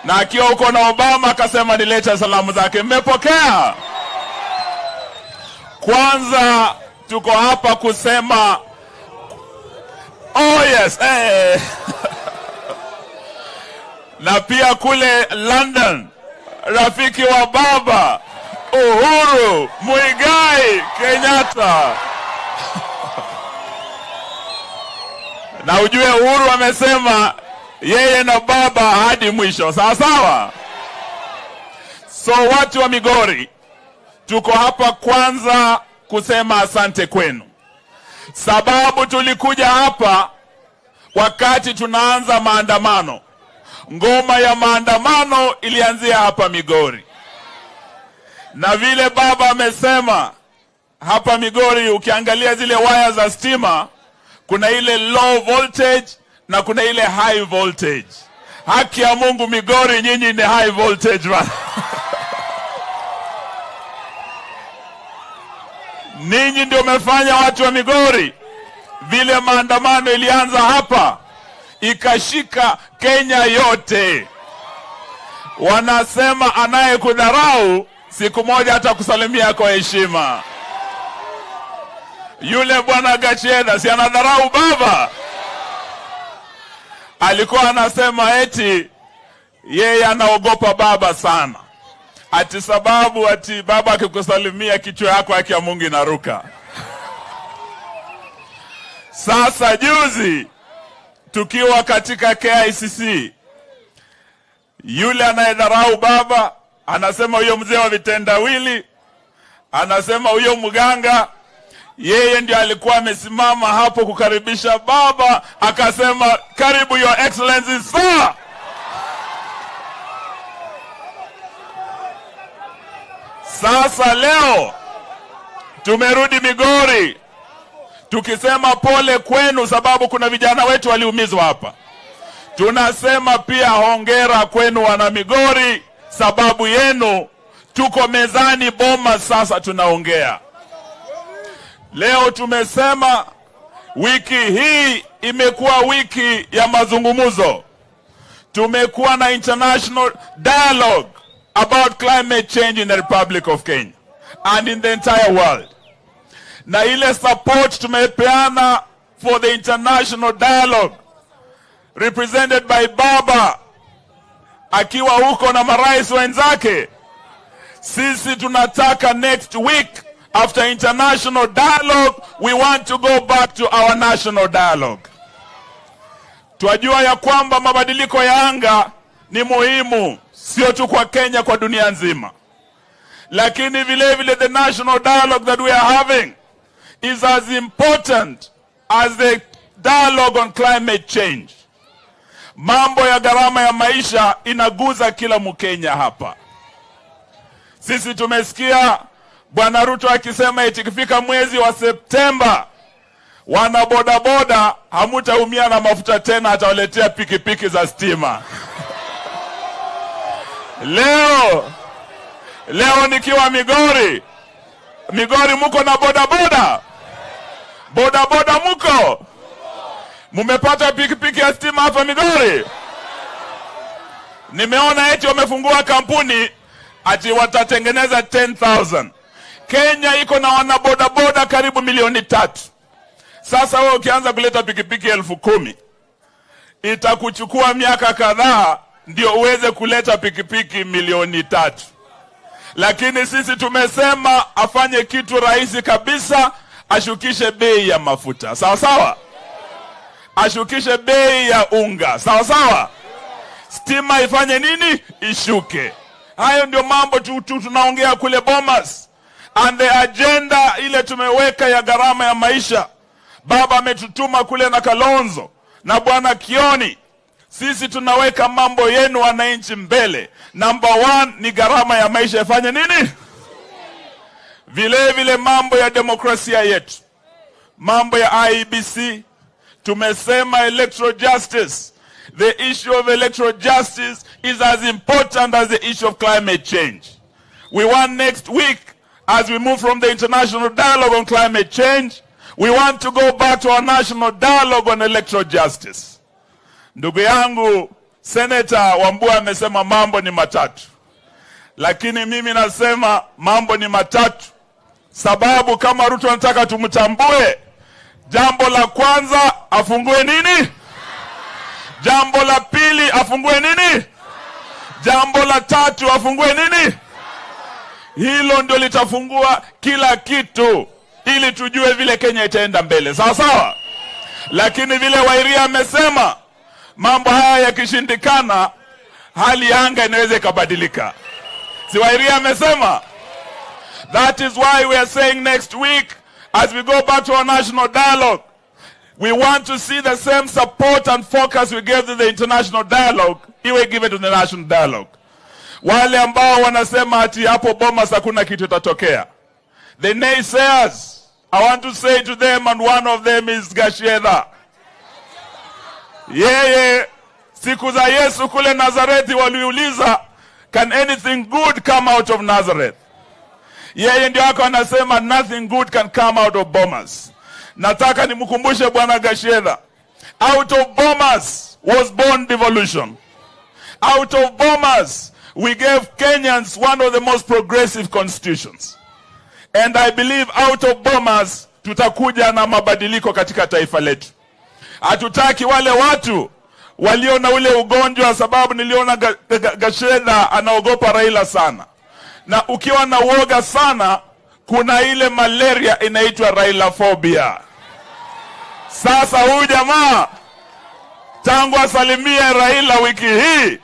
na akiwa huko na Obama akasema nilete salamu zake, mmepokea? Kwanza tuko hapa kusema yes, na pia kule London rafiki wa baba Uhuru Muigai Kenyatta. Na ujue Uhuru amesema yeye na baba hadi mwisho, sawa? So watu wa Migori, tuko hapa kwanza kusema asante kwenu. Sababu tulikuja hapa wakati tunaanza maandamano. Ngoma ya maandamano ilianzia hapa Migori. Na vile baba amesema hapa Migori, ukiangalia zile waya za stima, kuna ile low voltage na kuna ile high voltage. Haki ya Mungu, Migori nyinyi ni high voltage bana. Ninyi ndio umefanya watu wa Migori, vile maandamano ilianza hapa ikashika Kenya yote. Wanasema anayekudharau siku moja hata kusalimia kwa heshima. Yule bwana Gacheda si anadharau baba? Alikuwa anasema eti yeye anaogopa baba sana, ati sababu ati baba akikusalimia kichwa yako haki ya Mungu inaruka. Sasa juzi tukiwa katika KICC, yule anayedharau baba anasema huyo mzee wa vitendawili, anasema huyo mganga, yeye ndio alikuwa amesimama hapo kukaribisha baba, akasema karibu your excellency sir. Sasa leo tumerudi Migori tukisema pole kwenu, sababu kuna vijana wetu waliumizwa hapa. Tunasema pia hongera kwenu wana Migori, sababu yenu tuko mezani Bomas. Sasa tunaongea leo. Tumesema wiki hii imekuwa wiki ya mazungumzo. Tumekuwa na international dialogue about climate change in the Republic of Kenya and in the entire world. Na ile support tumepeana for the international dialogue represented by Baba akiwa huko na marais wenzake. Sisi tunataka next week after international dialogue we want to go back to our national dialogue. Twajua ya kwamba mabadiliko ya anga ni muhimu sio tu kwa Kenya, kwa dunia nzima. Lakini vile vile the national dialogue that we are having is as important as the dialogue on climate change. Mambo ya gharama ya maisha inaguza kila Mkenya hapa. Sisi tumesikia Bwana Ruto akisema ikifika mwezi wa Septemba wana bodaboda hamutaumia na mafuta tena, atawaletea pikipiki za stima. Leo nikiwa Migori muko na bodaboda? Bodaboda muko? Mumepata pikipiki ya stima hapa Migori? Nimeona eti wamefungua kampuni ati watatengeneza 10,000. Kenya iko na wana bodaboda karibu 3,000,000. Sasa wewe ukianza kuleta pikipiki 10,000 itakuchukua miaka kadhaa ndio uweze kuleta pikipiki 3,000,000. Lakini sisi tumesema afanye kitu rahisi kabisa, ashukishe bei ya mafuta. Sawa sawa? Ashukishe bei ya unga. Sawa sawa? Stima ifanye nini? Ishuke. Hayo ndio mambo tunaongea kule Bomas. And the agenda ile tumeweka ya gharama ya maisha, Baba ametutuma kule na Kalonzo na Bwana Kioni. Sisi tunaweka mambo yenu wananchi mbele. Number 1 ni gharama ya maisha ifanye nini? Vile vile mambo ya demokrasia yetu, mambo ya IEBC. Tumesema electoral justice. The issue of electoral justice is as important as the issue of climate change. We want next week, as we move from the international dialogue on climate change, we want to go back to our national dialogue on electoral justice. Ndugu yangu Senator Wambua amesema mambo ni matatu. Lakini mimi nasema mambo ni matatu sababu kama Ruto anataka tumtambue, jambo la kwanza afungue nini? Jambo la pili afungue nini? Jambo la tatu afungue nini? Hilo ndio litafungua kila kitu ili tujue vile Kenya itaenda mbele. Sawa sawa? Lakini vile Wairia amesema, mambo haya yakishindikana hali ya anga inaweza ikabadilika. Si Wairia amesema? That is why we are saying next week as we go back to our national dialogue, we want to see the same support and focus we gave to the international dialogue, iwe give to the national dialogue. Wale ambao wanasema ati hapo Bomas hakuna kitu itatokea, the naysayers, I want to say to them, and one of them is Gashedha. Yeye siku za Yesu kule Nazareti waliuliza, can anything good come out of Nazareth? Yeye ndio hako anasema nothing good can come out of Bomas. Nataka nimkumbushe Bwana Gashedha, out of Bomas was born devolution. Out of Bomas we gave Kenyans one of the most progressive constitutions. And I believe out of Bomas tutakuja na mabadiliko katika taifa letu. Hatutaki wale watu waliona ule ugonjwa, sababu niliona Gashedha anaogopa Raila sana. Na ukiwa na uoga sana, kuna ile malaria inaitwa Raila phobia. Sasa huyu jamaa tangu asalimie Raila wiki hii,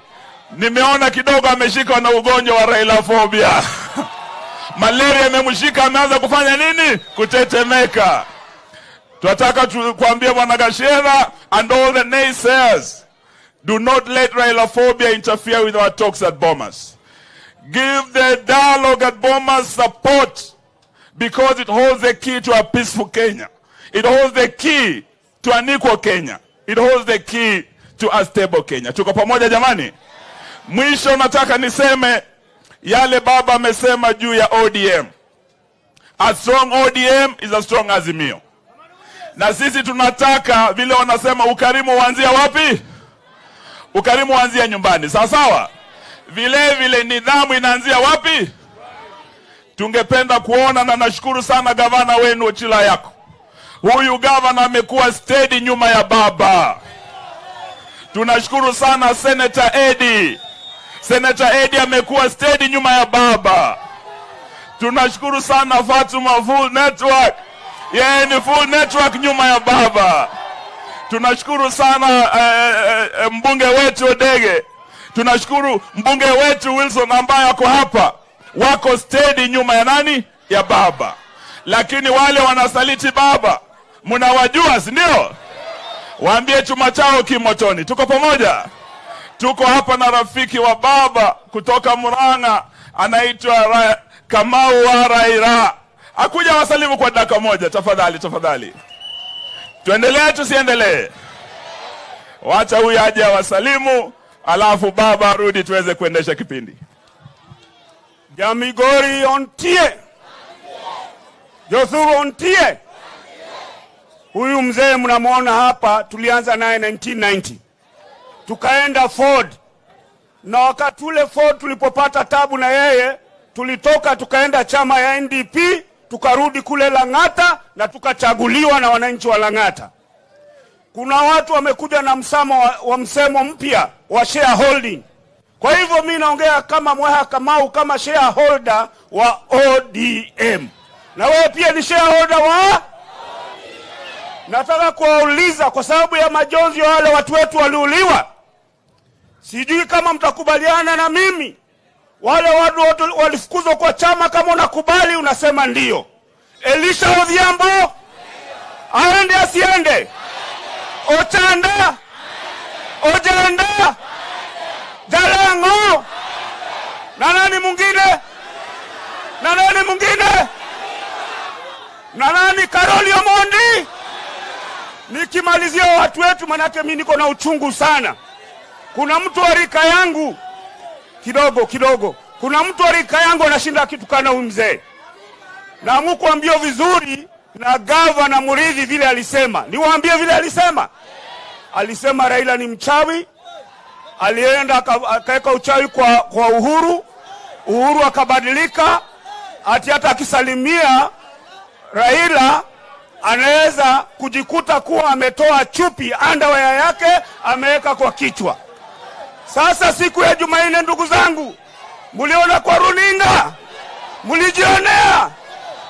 nimeona kidogo ameshika na ugonjwa wa Raila phobia. Malaria imemshika, ameanza kufanya nini? Kutetemeka. Tunataka kuambia Bwana Gashedha and all the naysayers, do not let Raila phobia interfere with our talks at Bomas. Give the dialogue at Bomas support, because it holds the key to a peaceful Kenya. It holds the key to an equal Kenya. It holds the key to a stable Kenya. Tuko pamoja jamani? Mwisho nataka niseme yale baba amesema juu ya ODM. A strong ODM is a strong Azimio. Na sisi tunataka vile wanasema ukarimu uanzia wapi? Ukarimu uanzia nyumbani. Sawa sawa? Vile vile nidhamu inaanzia wapi? Tungependa kuona, na nashukuru sana gavana wenu Ochila yako. Huyu gavana amekuwa steady nyuma ya baba. Tunashukuru sana Senator Eddie. Senator Eddie amekuwa steady nyuma ya baba. Tunashukuru sana Fatuma full network. Yeye ni full network nyuma ya baba. Tunashukuru sana mbunge wetu Odege. Tunashukuru mbunge wetu Wilson ambaye ako hapa. Wako steady nyuma ya nani? Ya baba. Lakini wale wanasaliti baba, mnawajua, si ndio? Waambie chuma chao kimotoni. Tuko pamoja? Tuko hapa na rafiki wa baba kutoka Murang'a, anaitwa Kamau wa Raila. Akuja wasalimu kwa dakika moja tafadhali, tafadhali. Tuendelee tusiendelee? Wacha huyu aje wasalimu, alafu baba arudi tuweze kuendesha kipindi. Jamigori ontie. Jothuru ontie. Huyu mzee mnamuona hapa, tulianza naye 1990. Tukaenda Ford. Na wakati ule Ford tulipopata tabu na yeye, tulitoka tukaenda chama ya NDP, tukarudi kule Lang'ata na tukachaguliwa na wananchi wa Lang'ata. Kuna watu wamekuja na msemo mpya wa shareholding. Kwa hivyo mimi naongea kama Mweha Kamau, kama shareholder wa ODM. Na wewe pia ni shareholder wa ODM. Nataka kuwauliza, kwa sababu ya majonzi ya wale watu wetu waliuliwa, sijui kama mtakubaliana na mimi. Wale watu walifukuzwa kwa chama, kama unakubali unasema ndio. Elisha Odhiambo aende asiende? Ochanda, Ojanda, Jalango, na nani mwingine? Na nani mwingine? Na nani? Karoli Omondi. Nikimalizia watu wetu, manake mimi niko na uchungu sana. Kuna mtu wa rika yangu kidogo, kuna mtu wa rika yangu anashinda kitukana huyu mzee. Na mkuambia vizuri na gavana Muridhi vile alisema. Niwaambie vile alisema. Alisema Raila ni mchawi. Alienda akaweka uchawi kwa Uhuru. Uhuru akabadilika. Hata akisalimia Raila anaweza kujikuta kuwa ametoa chupi underwear yake ameweka kwa kichwa. Sasa siku ya Jumanne, ndugu zangu, muliona kwa runinga, mulijionea,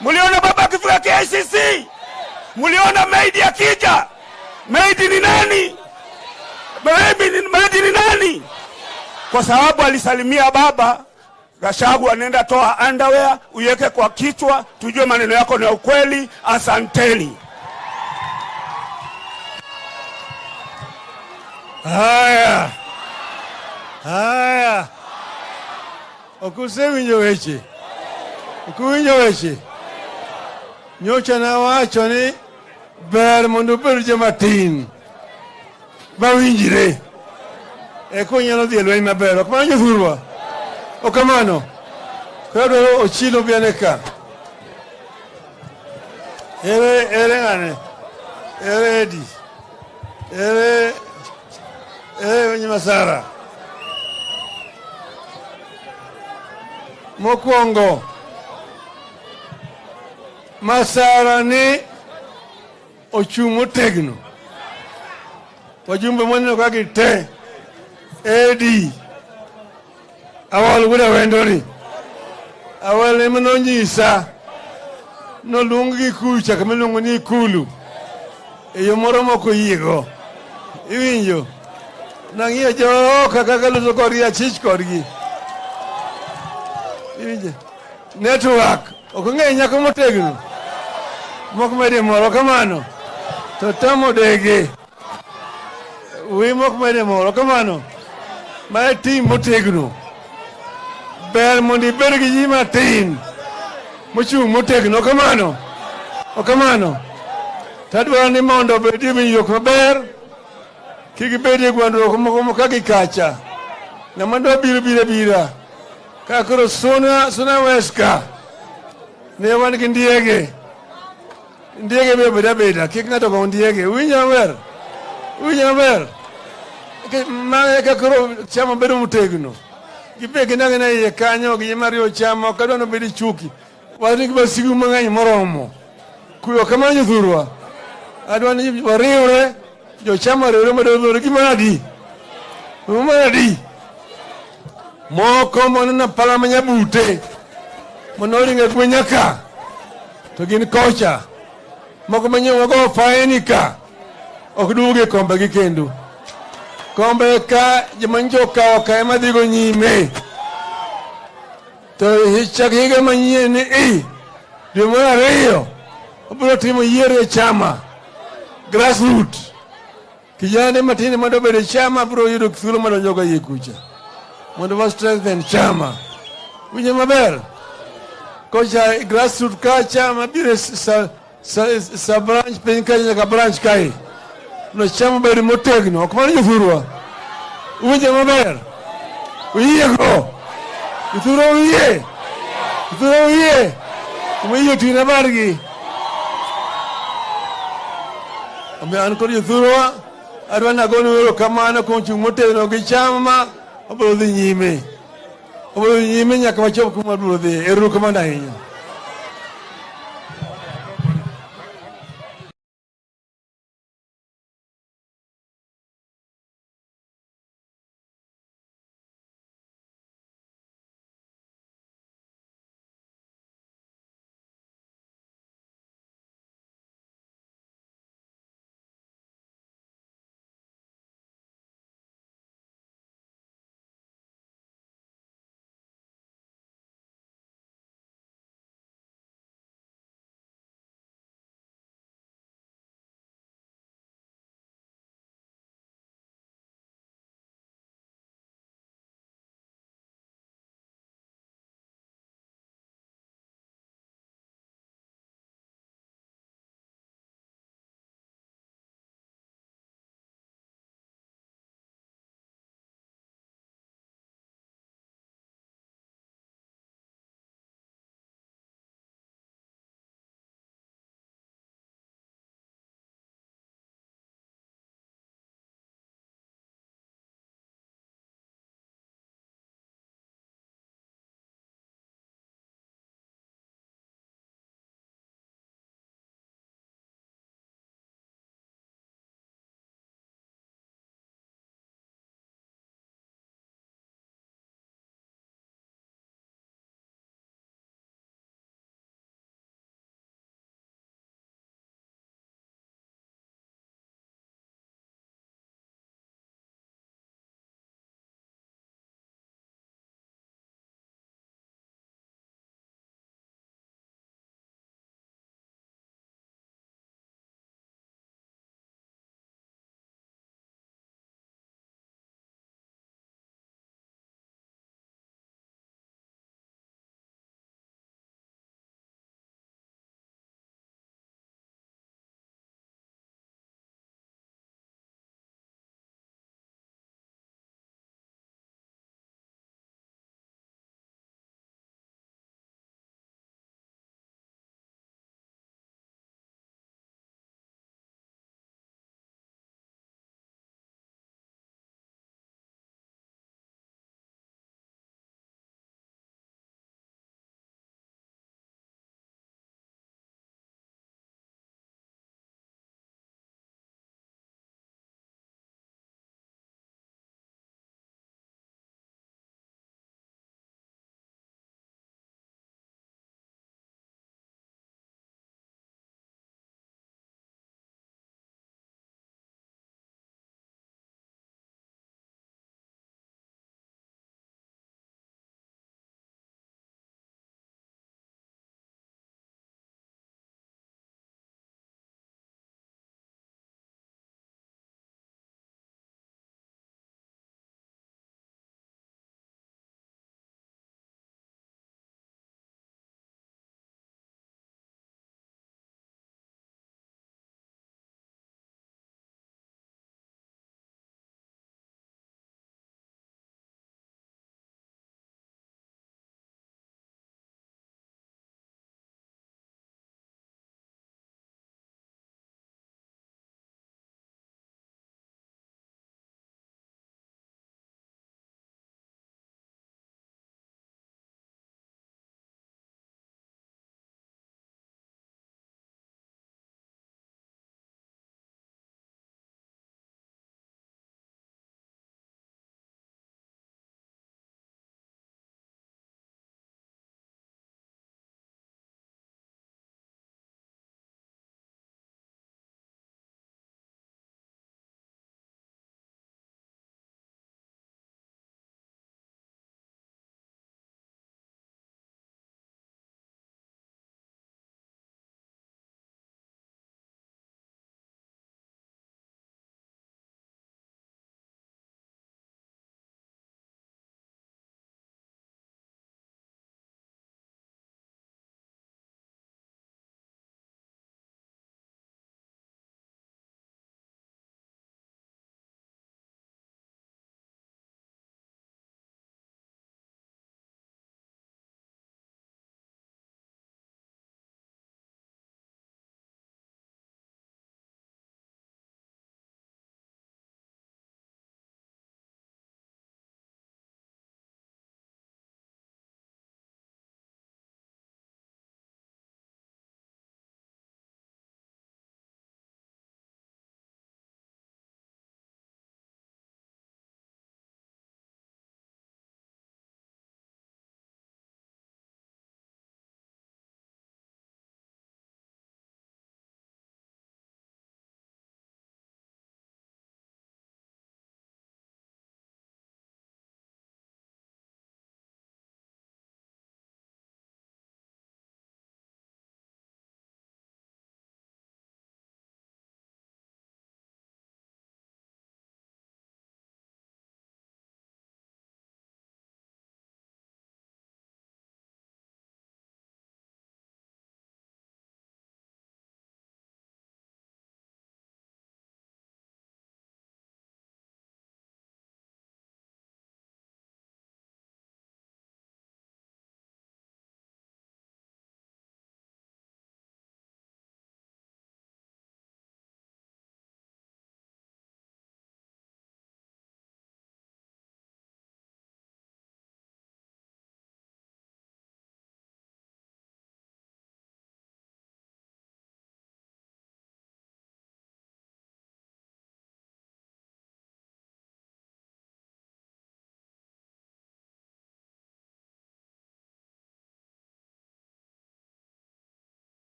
muliona baba akifika KICC, muliona maidi akija. Maidi ni nani? Maidi ni nani? Kwa sababu alisalimia baba, Gachagua anaenda toa underwear uweke kwa kichwa, tujue maneno yako ni ya ukweli. Asanteni. Haya. Okusewi weche. Okuwinjo weche. Nyocha na wacho ni ber mondo bed jamatin. Bawinjire. Nyalo dhi lweny maber. Ok mano jothurwa. Okamano. Kado Ochilo bianeka. Ere ngane. Ere Edi. Ere Masara. Mokwongo. Masara ni ochungo tegno. Wajumbe mwenye kagi te. Edi. Awal wuda wendoni. Awal emano nyisa. No lungi kucha kama lungo ni kulu. Iyo moro moko yiego. Iwinjo. Nangia jo kaka luso kori achich korgi. Iwinjo. Network. Okonge nyako motegno. Moko mede moro kamano. Totamo dege. Moko mede moro kamano. Mae team motegno. ber mondo ibed gi ji matin mochung' motegno kamano. Okamano. Tadwaro ni mondo obedie winjruok maber, kik ibedie gwandruok moko kaka kacha. Ng'ama dwa bira. Ka koro Suna Weska ne wan gi ndiege. Ndiege be beda. Kik ng'ato go ndiege. Winjo maber. Mae ka koro chama bedo motegno. Gibe gina iye kanyo gi mario chama kadwa no bedi chuki. Wani gi basigu mang'eny moromo. Kuyo kamanyo thurwa. Adwa ni wariwre jo chama riwre madoro gi manadi. Moko mono na pala manyabute. Monoringa kwenyaka. To gin kocha. Moko manyo go faenika. Ok duge kombe gi kendo. Kombe ka jamanjo ka ema dhigo nyime. To higa manyien ni dwe mar ariyo obiro timo yiero e chama grassroots. Kijana matini mondo bede chama biro yudo thuolo mondo joga yie kucha. Mondo wa strengthen chama. Winjo maber. Kocha grassroots ka chama biro sa branch piny ka nyaka branch kai. No chama bedo motegno, ok mano jofurwa. Winjo maber. Uyiego. Ithuro uye. Umiyo tina bargi. Ame an kod jofurwa, adwa nagone wero kamano kuom chung' motegno gi chama, obiro dhi nyime. Nyaka wachop kuma biro dhi. Erokamano ahinya.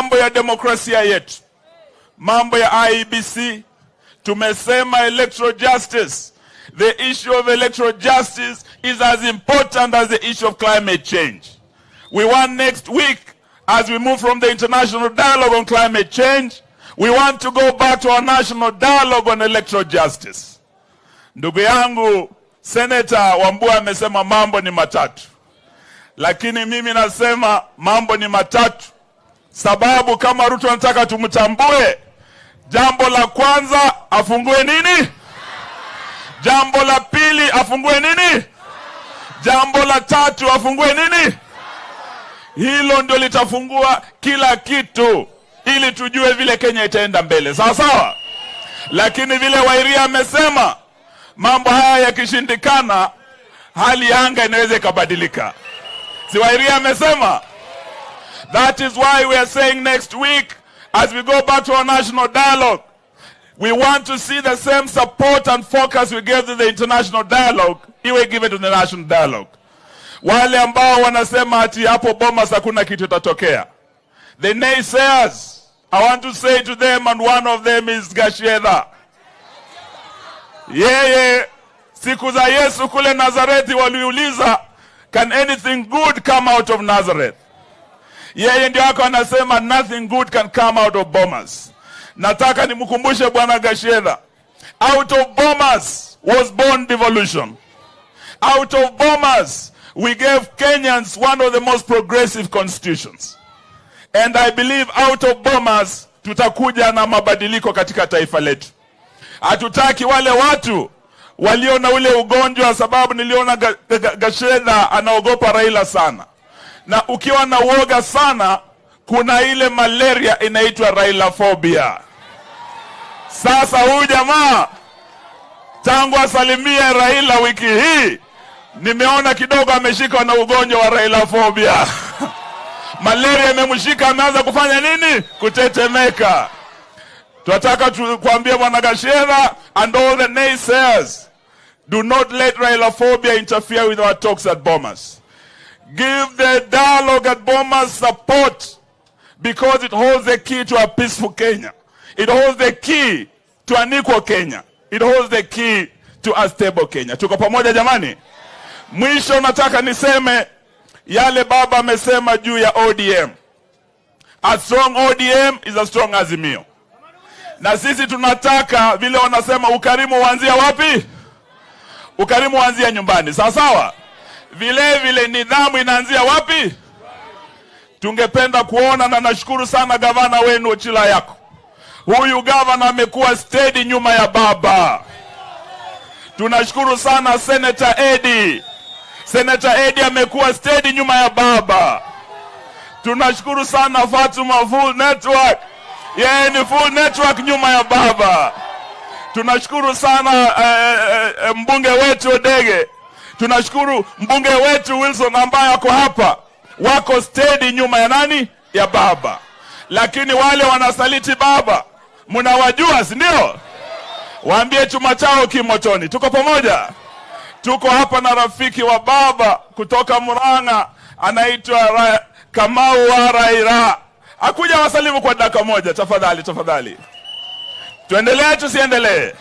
mambo ya demokrasia yetu, mambo ya IEBC, tumesema electoral justice. The issue of electoral justice is as important as the issue of climate change. We want next week, as we move from the international dialogue on climate change, we want to go back to our national dialogue on electoral justice. Ndugu yangu, Senator Wambua amesema mambo ni matatu. Lakini mimi nasema mambo ni matatu. Sababu kama Ruto anataka tumtambue, jambo la kwanza afungue nini? Jambo la pili afungue nini? Jambo la tatu afungue nini? Hilo ndio litafungua kila kitu ili tujue vile Kenya itaenda mbele. Sawa sawa? Lakini vile Wairia amesema, mambo haya yakishindikana, hali ya anga inaweza ikabadilika. Si Wairia amesema? That is why we are saying next week, as we go back to our national dialogue, we want to see the same support and focus we gave to the international dialogue, iwe give it to the national dialogue. Wale ambao wanasema ati hapo Bomas hakuna kitu itatokea, the naysayers, I want to say to them, and one of them is Gashedha. Yeye siku za Yesu kule Nazareti waliuliza, can anything good come out of Nazareth? Yeye ndio wako anasema nothing good can come out of Bomas. Nataka nimkumbushe Bwana Gashedha, out of Bomas was born devolution. Out of Bomas we gave Kenyans one of the most progressive constitutions. And I believe out of Bomas tutakuja na mabadiliko katika taifa letu. Hatutaki wale watu waliona ule ugonjwa, sababu niliona Gashedha anaogopa Raila sana. Na ukiwa na uoga sana, kuna ile malaria inaitwa Raila phobia. Sasa huyu jamaa tangu asalimie Raila wiki hii, nimeona kidogo ameshika na ugonjwa wa Raila phobia. Malaria imemshika, ameanza kufanya nini? Kutetemeka. Tunataka kuambia Bwana Gashedha and all the naysayers, do not let Raila phobia interfere with our talks at Bomas. Give the dialogue at Bomas support, because it holds the key to a peaceful Kenya. It holds the key to an equal Kenya. It holds the key to a stable Kenya. Tuko pamoja jamani? Mwisho nataka niseme yale baba amesema juu ya ODM. A strong ODM is a strong Azimio. Na sisi tunataka vile wanasema ukarimu uanzia wapi? Ukarimu uanzia nyumbani. Sawa sawa? Vile vile nidhamu inaanzia wapi? Tungependa kuona, na nashukuru sana gavana wenu Ochila yako. Huyu gavana amekuwa steady nyuma ya baba. Tunashukuru sana Senator Eddie. Senator Eddie amekuwa steady nyuma ya baba. Tunashukuru sana Fatuma full network. Yeye ni full network nyuma ya baba. Tunashukuru sana mbunge wetu Odege. Tunashukuru mbunge wetu Wilson ambaye ako hapa. Wako steady nyuma ya nani? Ya baba. Lakini wale wanasaliti baba, mnawajua, si ndio? Waambie chuma chao kimotoni. Tuko pamoja? Tuko hapa na rafiki wa baba kutoka Murang'a, anaitwa Kamau wa Raila. Akuja wasalimu kwa dakika moja tafadhali, tafadhali. Tuendelee tusiendelee?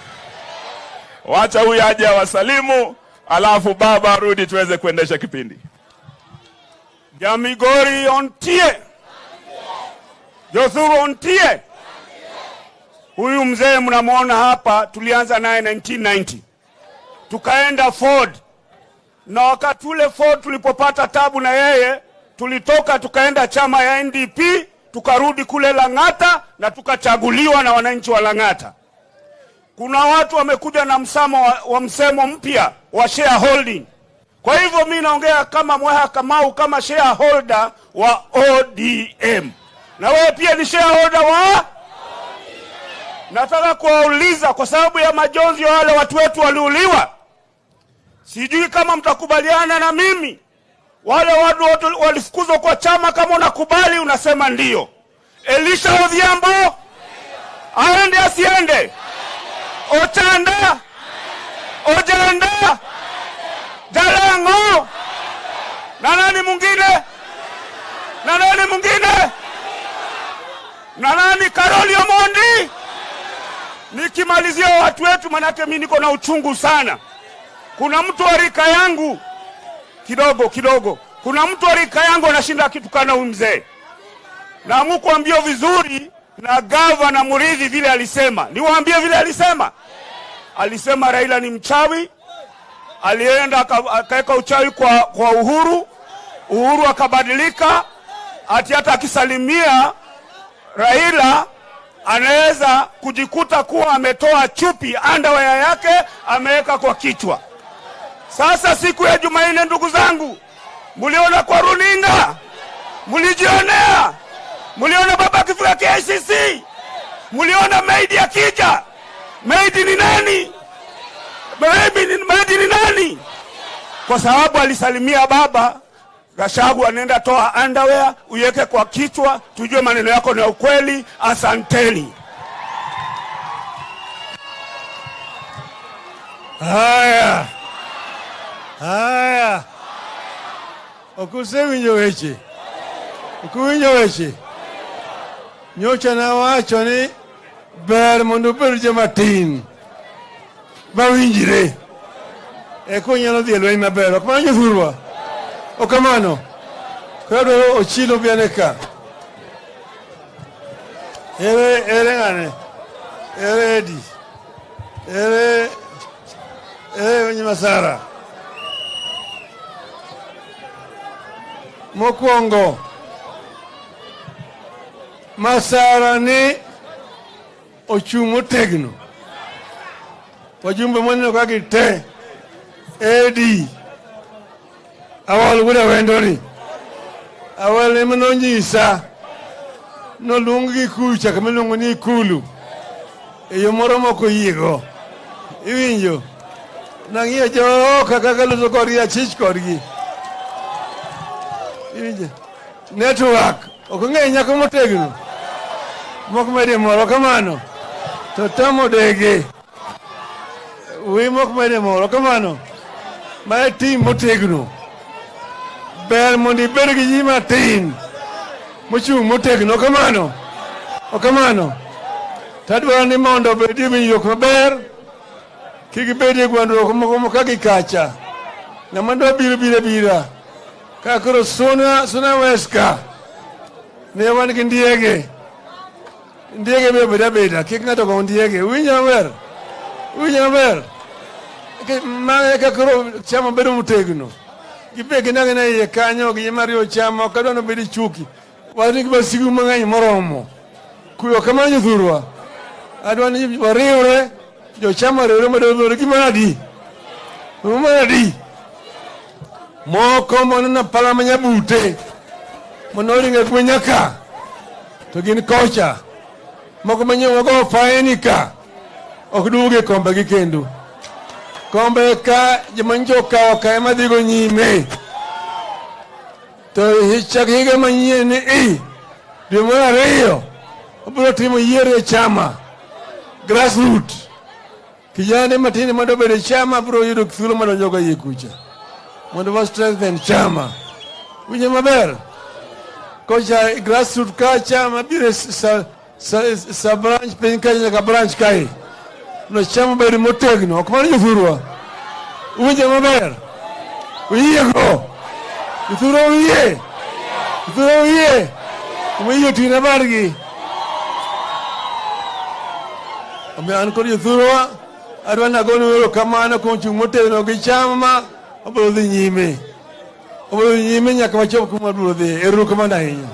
Wacha huyu aje wasalimu, alafu baba arudi tuweze kuendesha kipindi. Jamigori ontie. Jothuru ontie. Huyu mzee mnamuona hapa, tulianza naye 1990. Tukaenda Ford. Na wakati ule Ford tulipopata tabu na yeye, tulitoka tukaenda chama ya NDP, tukarudi kule Lang'ata na tukachaguliwa na wananchi wa Lang'ata. Kuna watu wamekuja na msemo mpya wa shareholding. Kwa hivyo mimi naongea kama Mweha Kamau, kama shareholder wa ODM. Na wewe pia ni shareholder wa ODM. Nataka kuwauliza, kwa sababu ya majonzi ya wale watu wetu waliuliwa, sijui kama mtakubaliana na mimi, wale watu walifukuzwa kwa chama, kama unakubali unasema ndio. Elisha Odhiambo aende asiende? Ochanda Ojanda Jalango na nani mwingine? Na nani mwingine? na nani Karoli Omondi. Nikimalizia watu wetu, manake mimi niko na uchungu sana. Kuna mtu wa rika yangu kidogo, kuna mtu wa rika yangu anashinda kitu kana mzee, na mkuambia vizuri na gavana Muridhi vile alisema. Niwaambie vile alisema. Alisema Raila ni mchawi. Alienda akaweka uchawi kwa Uhuru akabadilika, ati hata akisalimia Raila anaweza kujikuta kuwa ametoa chupi underwear yake ameweka kwa kichwa. Sasa siku ya Jumanne, ndugu zangu, muliona kwa runinga, mulijionea, muliona baba akifika KICC, muliona maidi akija. Maidi ni nani? Maidi ni nani? Kwa sababu alisalimia baba, Gashagu anaenda toa underwear uweke kwa kichwa, tujue maneno yako ni ya ukweli. Asanteni. Haya. Okusewi weche. Nyocha na wacho ni ber mondo bed jamatin bawinjire eko nyalo dhi lweny maber. Ok mano jothurwa, ok kamano. Kado ochilo biane ka. Ere ngane. Ere Edi. Ere wenye Masara. Mokwongo Masara ni ochung' motegno. Wajumbe mwaneno kaki te Edi awal guda wendoni awal emano nyisa noluongi kucha kamiluongo ni Ikulu eyo moro moko yiego. Iwinjo nang'iyo joka kaka loso kodgi achich kodgi. Iwinjo network ok ng'e nyako motegno moko mede moro kamano to tamo dege wi moko mede moro kamano ma tim motegno ber mondo ibed gi ji matin mochung' motegno. Kamano tadwaro ni mondo obed winjruok maber, kik bedie gwandruok moko kaka kacha ng'ama dwa bira ka koro Suna Weska ne wan gi ndiege be beda kik ng'ato go ndiege. Winjo maber ma ka koro chamo bedo motegno gibegi nang'ina iye kanyo gi mario chamo kadwano bedi chuki wani gi basigu mang'eny moromo kuyo kamano jothurwa. Adwani wariwre jochama riwre madodhore gimanadi moko monena pala manyabute monoringe gwenyaka to gin kocha moko manyogo faini ka ok duge kombe gi kendo kombe ka jamanjo kawo ka ema dhigo nyime to higa manyien ni dwe mar ariyo obiro timo yiero e chama grassroot. Kijana matini mondo bede chama biro yudo thuolo madonjo ga yikucha mondo wa strengthen chama. Winjo maber kocha grassroot ka chama bire sa branch piny ka nyaka branch kai no chama bede motegno. Ok mano jothurwa. Winjo maber uyego jothurwa wiye tina bargi an kod jothurwa adwa nagone erokamano kuom chung' motegno gi chama. Obiro dhi nyime nyaka wachop kuma biro dhi. Erokamano ahinya.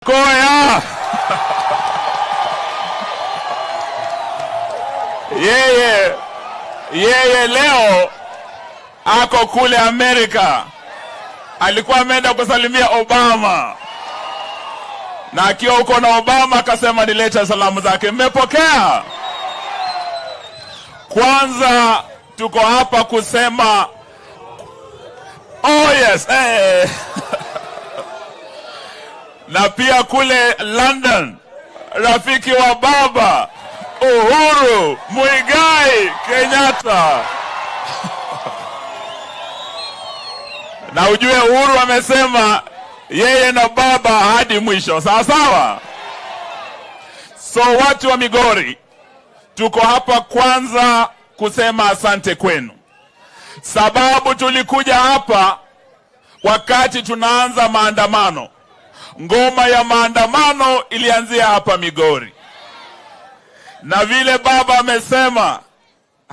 Koya. Yeye leo ako kule Amerika. Alikuwa ameenda kusalimia Obama. Na akiwa uko na Obama akasema nilete salamu zake. Mmepokea? Kwanza tuko hapa kusema yes. Na pia kule London rafiki wa baba Uhuru Muigai Kenyatta. Na ujue Uhuru amesema yeye na baba hadi mwisho. Sawa sawa? So watu wa Migori, tuko hapa kwanza kusema asante kwenu. Sababu tulikuja hapa wakati tunaanza maandamano. Ngoma ya maandamano ilianzia hapa Migori. Na vile baba amesema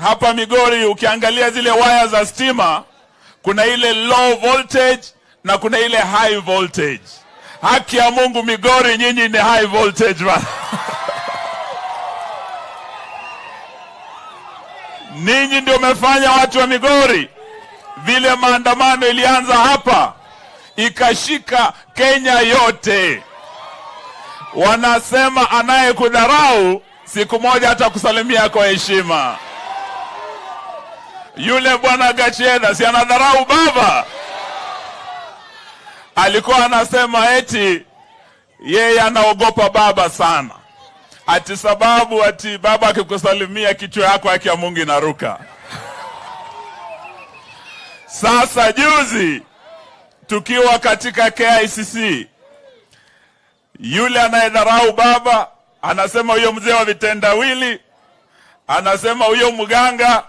hapa Migori ukiangalia zile waya za stima kuna ile low voltage na kuna ile high voltage. Haki ya Mungu Migori nyinyi ni high voltage man. Ninyi ndio umefanya watu wa Migori. Vile maandamano ilianza hapa ikashika Kenya yote. Wanasema anayekudharau siku moja atakusalimia kwa heshima. Yule bwana Gacheda si anadharau baba? Alikuwa anasema eti yeye anaogopa baba sana. Ati sababu ati baba akikusalimia kichwa yako haki ya Mungu inaruka. Sasa juzi tukiwa katika KICC, yule anayedharau baba anasema huyo mzee wa vitendawili, anasema huyo mganga,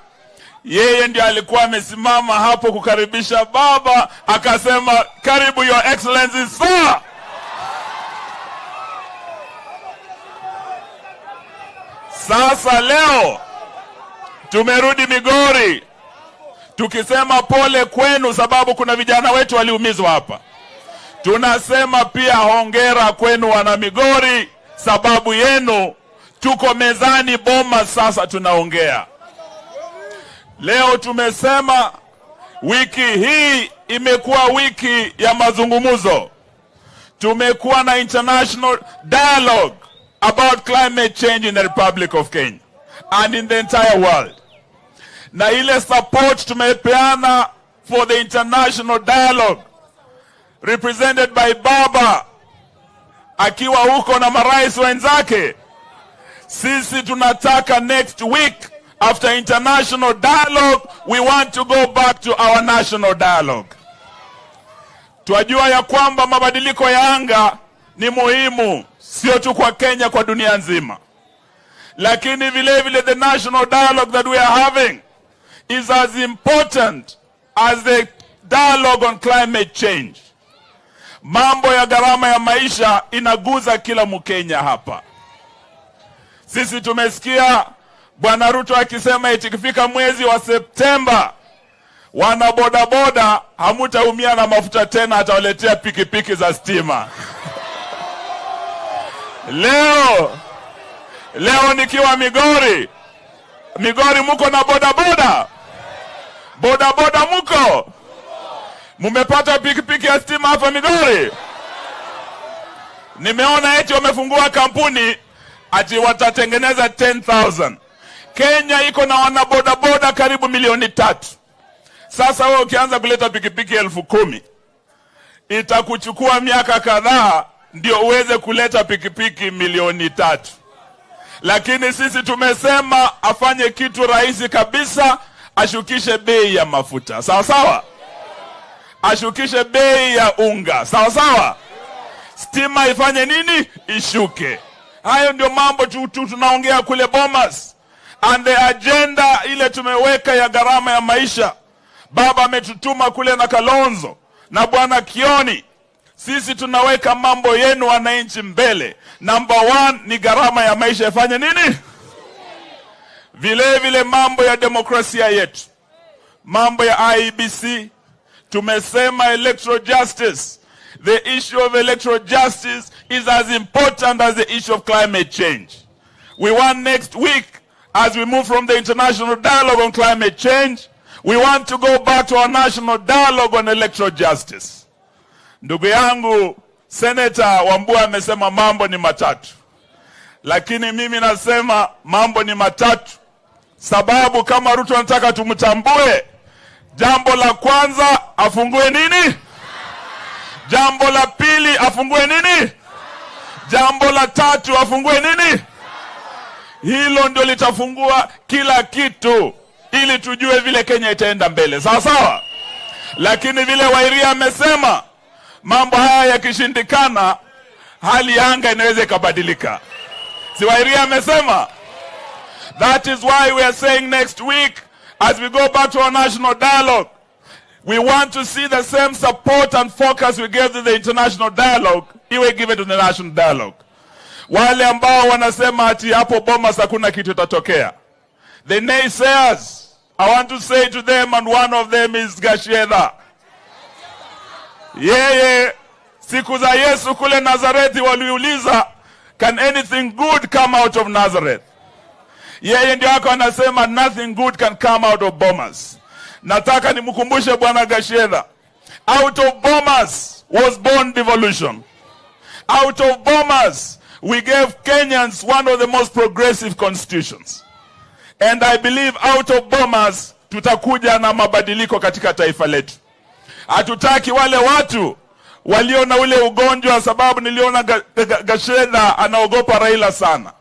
yeye ndio alikuwa amesimama hapo kukaribisha baba, akasema karibu your excellency sir. Sasa leo tumerudi Migori tukisema pole kwenu, sababu kuna vijana wetu waliumizwa hapa. Tunasema pia hongera kwenu wana Migori, sababu yenu tuko mezani Bomas sasa tunaongea. Leo tumesema wiki hii imekuwa wiki ya mazungumzo. Tumekuwa na international dialogue about climate change in the Republic of Kenya and in the entire world. Na ile support tumepeana for the international dialogue represented by baba akiwa huko na marais wenzake. Sisi tunataka next week after international dialogue we want to go back to our national dialogue. Twajua ya kwamba mabadiliko ya anga ni muhimu sio tu kwa Kenya, kwa dunia nzima. Lakini vile vile the national dialogue that we are having is as important as the dialogue on climate change. Mambo ya gharama ya maisha inaguza kila Mkenya hapa. Sisi tumesikia Bwana Ruto akisema itikifika mwezi wa Septemba wana bodaboda hamutaumia na mafuta tena, atawaletea pikipiki za stima. Leo nikiwa Migori muko na bodaboda? Bodaboda muko? Mumepata pikipiki ya stima hapa Migori? Nimeona eti wamefungua kampuni ati watatengeneza 10,000. Kenya iko na wanabodaboda karibu 3,000,000. Sasa wewe ukianza kuleta pikipiki 10,000 itakuchukua miaka kadhaa ndio uweze kuleta pikipiki 3,000,000. Lakini sisi tumesema afanye kitu rahisi kabisa, ashukishe bei ya mafuta. Sawa sawa? Ashukishe bei ya unga. Sawa sawa? Stima ifanye nini? Ishuke. Hayo ndio mambo tunaongea kule Bomas. And the agenda ile tumeweka ya gharama ya maisha, baba ametutuma kule na Kalonzo na bwana Kioni. Sisi tunaweka mambo yenu wananchi mbele. Number 1 ni gharama ya maisha ifanye nini? Vile vile mambo ya demokrasia yetu, mambo ya IEBC, tumesema electoral justice. The issue of electoral justice is as important as the issue of climate change. We want next week, as we move from the international dialogue on climate change, we want to go back to our national dialogue on electoral justice. Ndugu yangu, Senator Wambua amesema mambo ni matatu. Lakini mimi nasema mambo ni matatu. Sababu kama Ruto anataka tumtambue, jambo la kwanza afungue nini? Jambo la pili afungue nini? Jambo la tatu afungue nini? Hilo ndio litafungua kila kitu ili tujue vile Kenya itaenda mbele. Sawa sawa? Lakini vile Wairia amesema, mambo haya yakishindikana, hali ya anga inaweza ikabadilika. Si Wairia amesema? That is why we are saying next week, as we go back to our national dialogue, we want to see the same support and focus we gave to the international dialogue, iwe give it to the national dialogue. Wale ambao wanasema ati hapo Bomas hakuna kitu itatokea, the naysayers, I want to say to them, and one of them is Gasheda. Yeye siku za Yesu kule Nazareti waliuliza, can anything good come out of Nazareth? Yeye ndio hako anasema nothing good can come out of Bomas. Nataka nimkumbushe Bwana Gasheda, out of Bomas was born devolution. Out of Bomas we gave Kenyans one of the most progressive constitutions. And I believe out of Bomas tutakuja na mabadiliko katika taifa letu. Hatutaki wale watu waliona ule ugonjwa, sababu niliona Gasheda anaogopa Raila sana.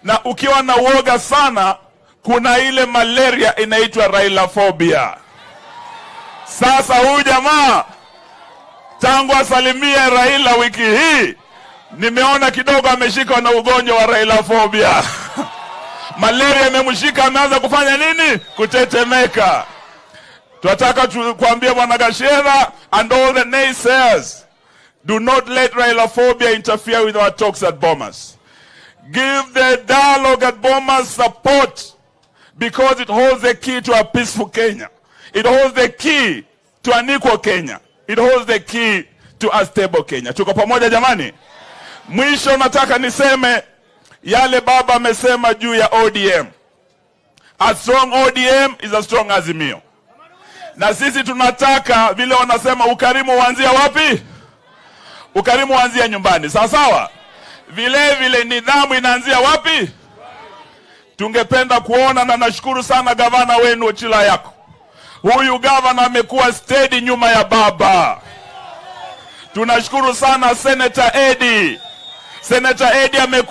Na ukiwa na uoga sana, kuna ile malaria inaitwa Raila phobia. Sasa huyu jamaa tangu asalimie Raila wiki hii, nimeona kidogo ameshika na ugonjwa wa Raila phobia. Malaria imemshika, ameanza kufanya nini? Kutetemeka. Tunataka kuambia Bwana Gasheda and all the naysayers, do not let Raila phobia interfere with our talks at Bomas. Give the dialogue at Bomas support, because it holds the key to a peaceful Kenya. It holds the key to an equal Kenya. It holds the key to a stable Kenya. Tuko pamoja jamani? Mwisho nataka niseme yale baba amesema juu ya ODM. A strong ODM is a strong Azimio. Na sisi tunataka vile wanasema ukarimu uanzia wapi? Ukarimu uanzia nyumbani. Sawa sawa? Vile vile nidhamu inaanzia wapi? Tungependa kuona, na nashukuru sana gavana wenu Ochila yako. Huyu gavana amekuwa steady nyuma ya baba. Tunashukuru sana Senator Eddie. Senator Eddie amekuwa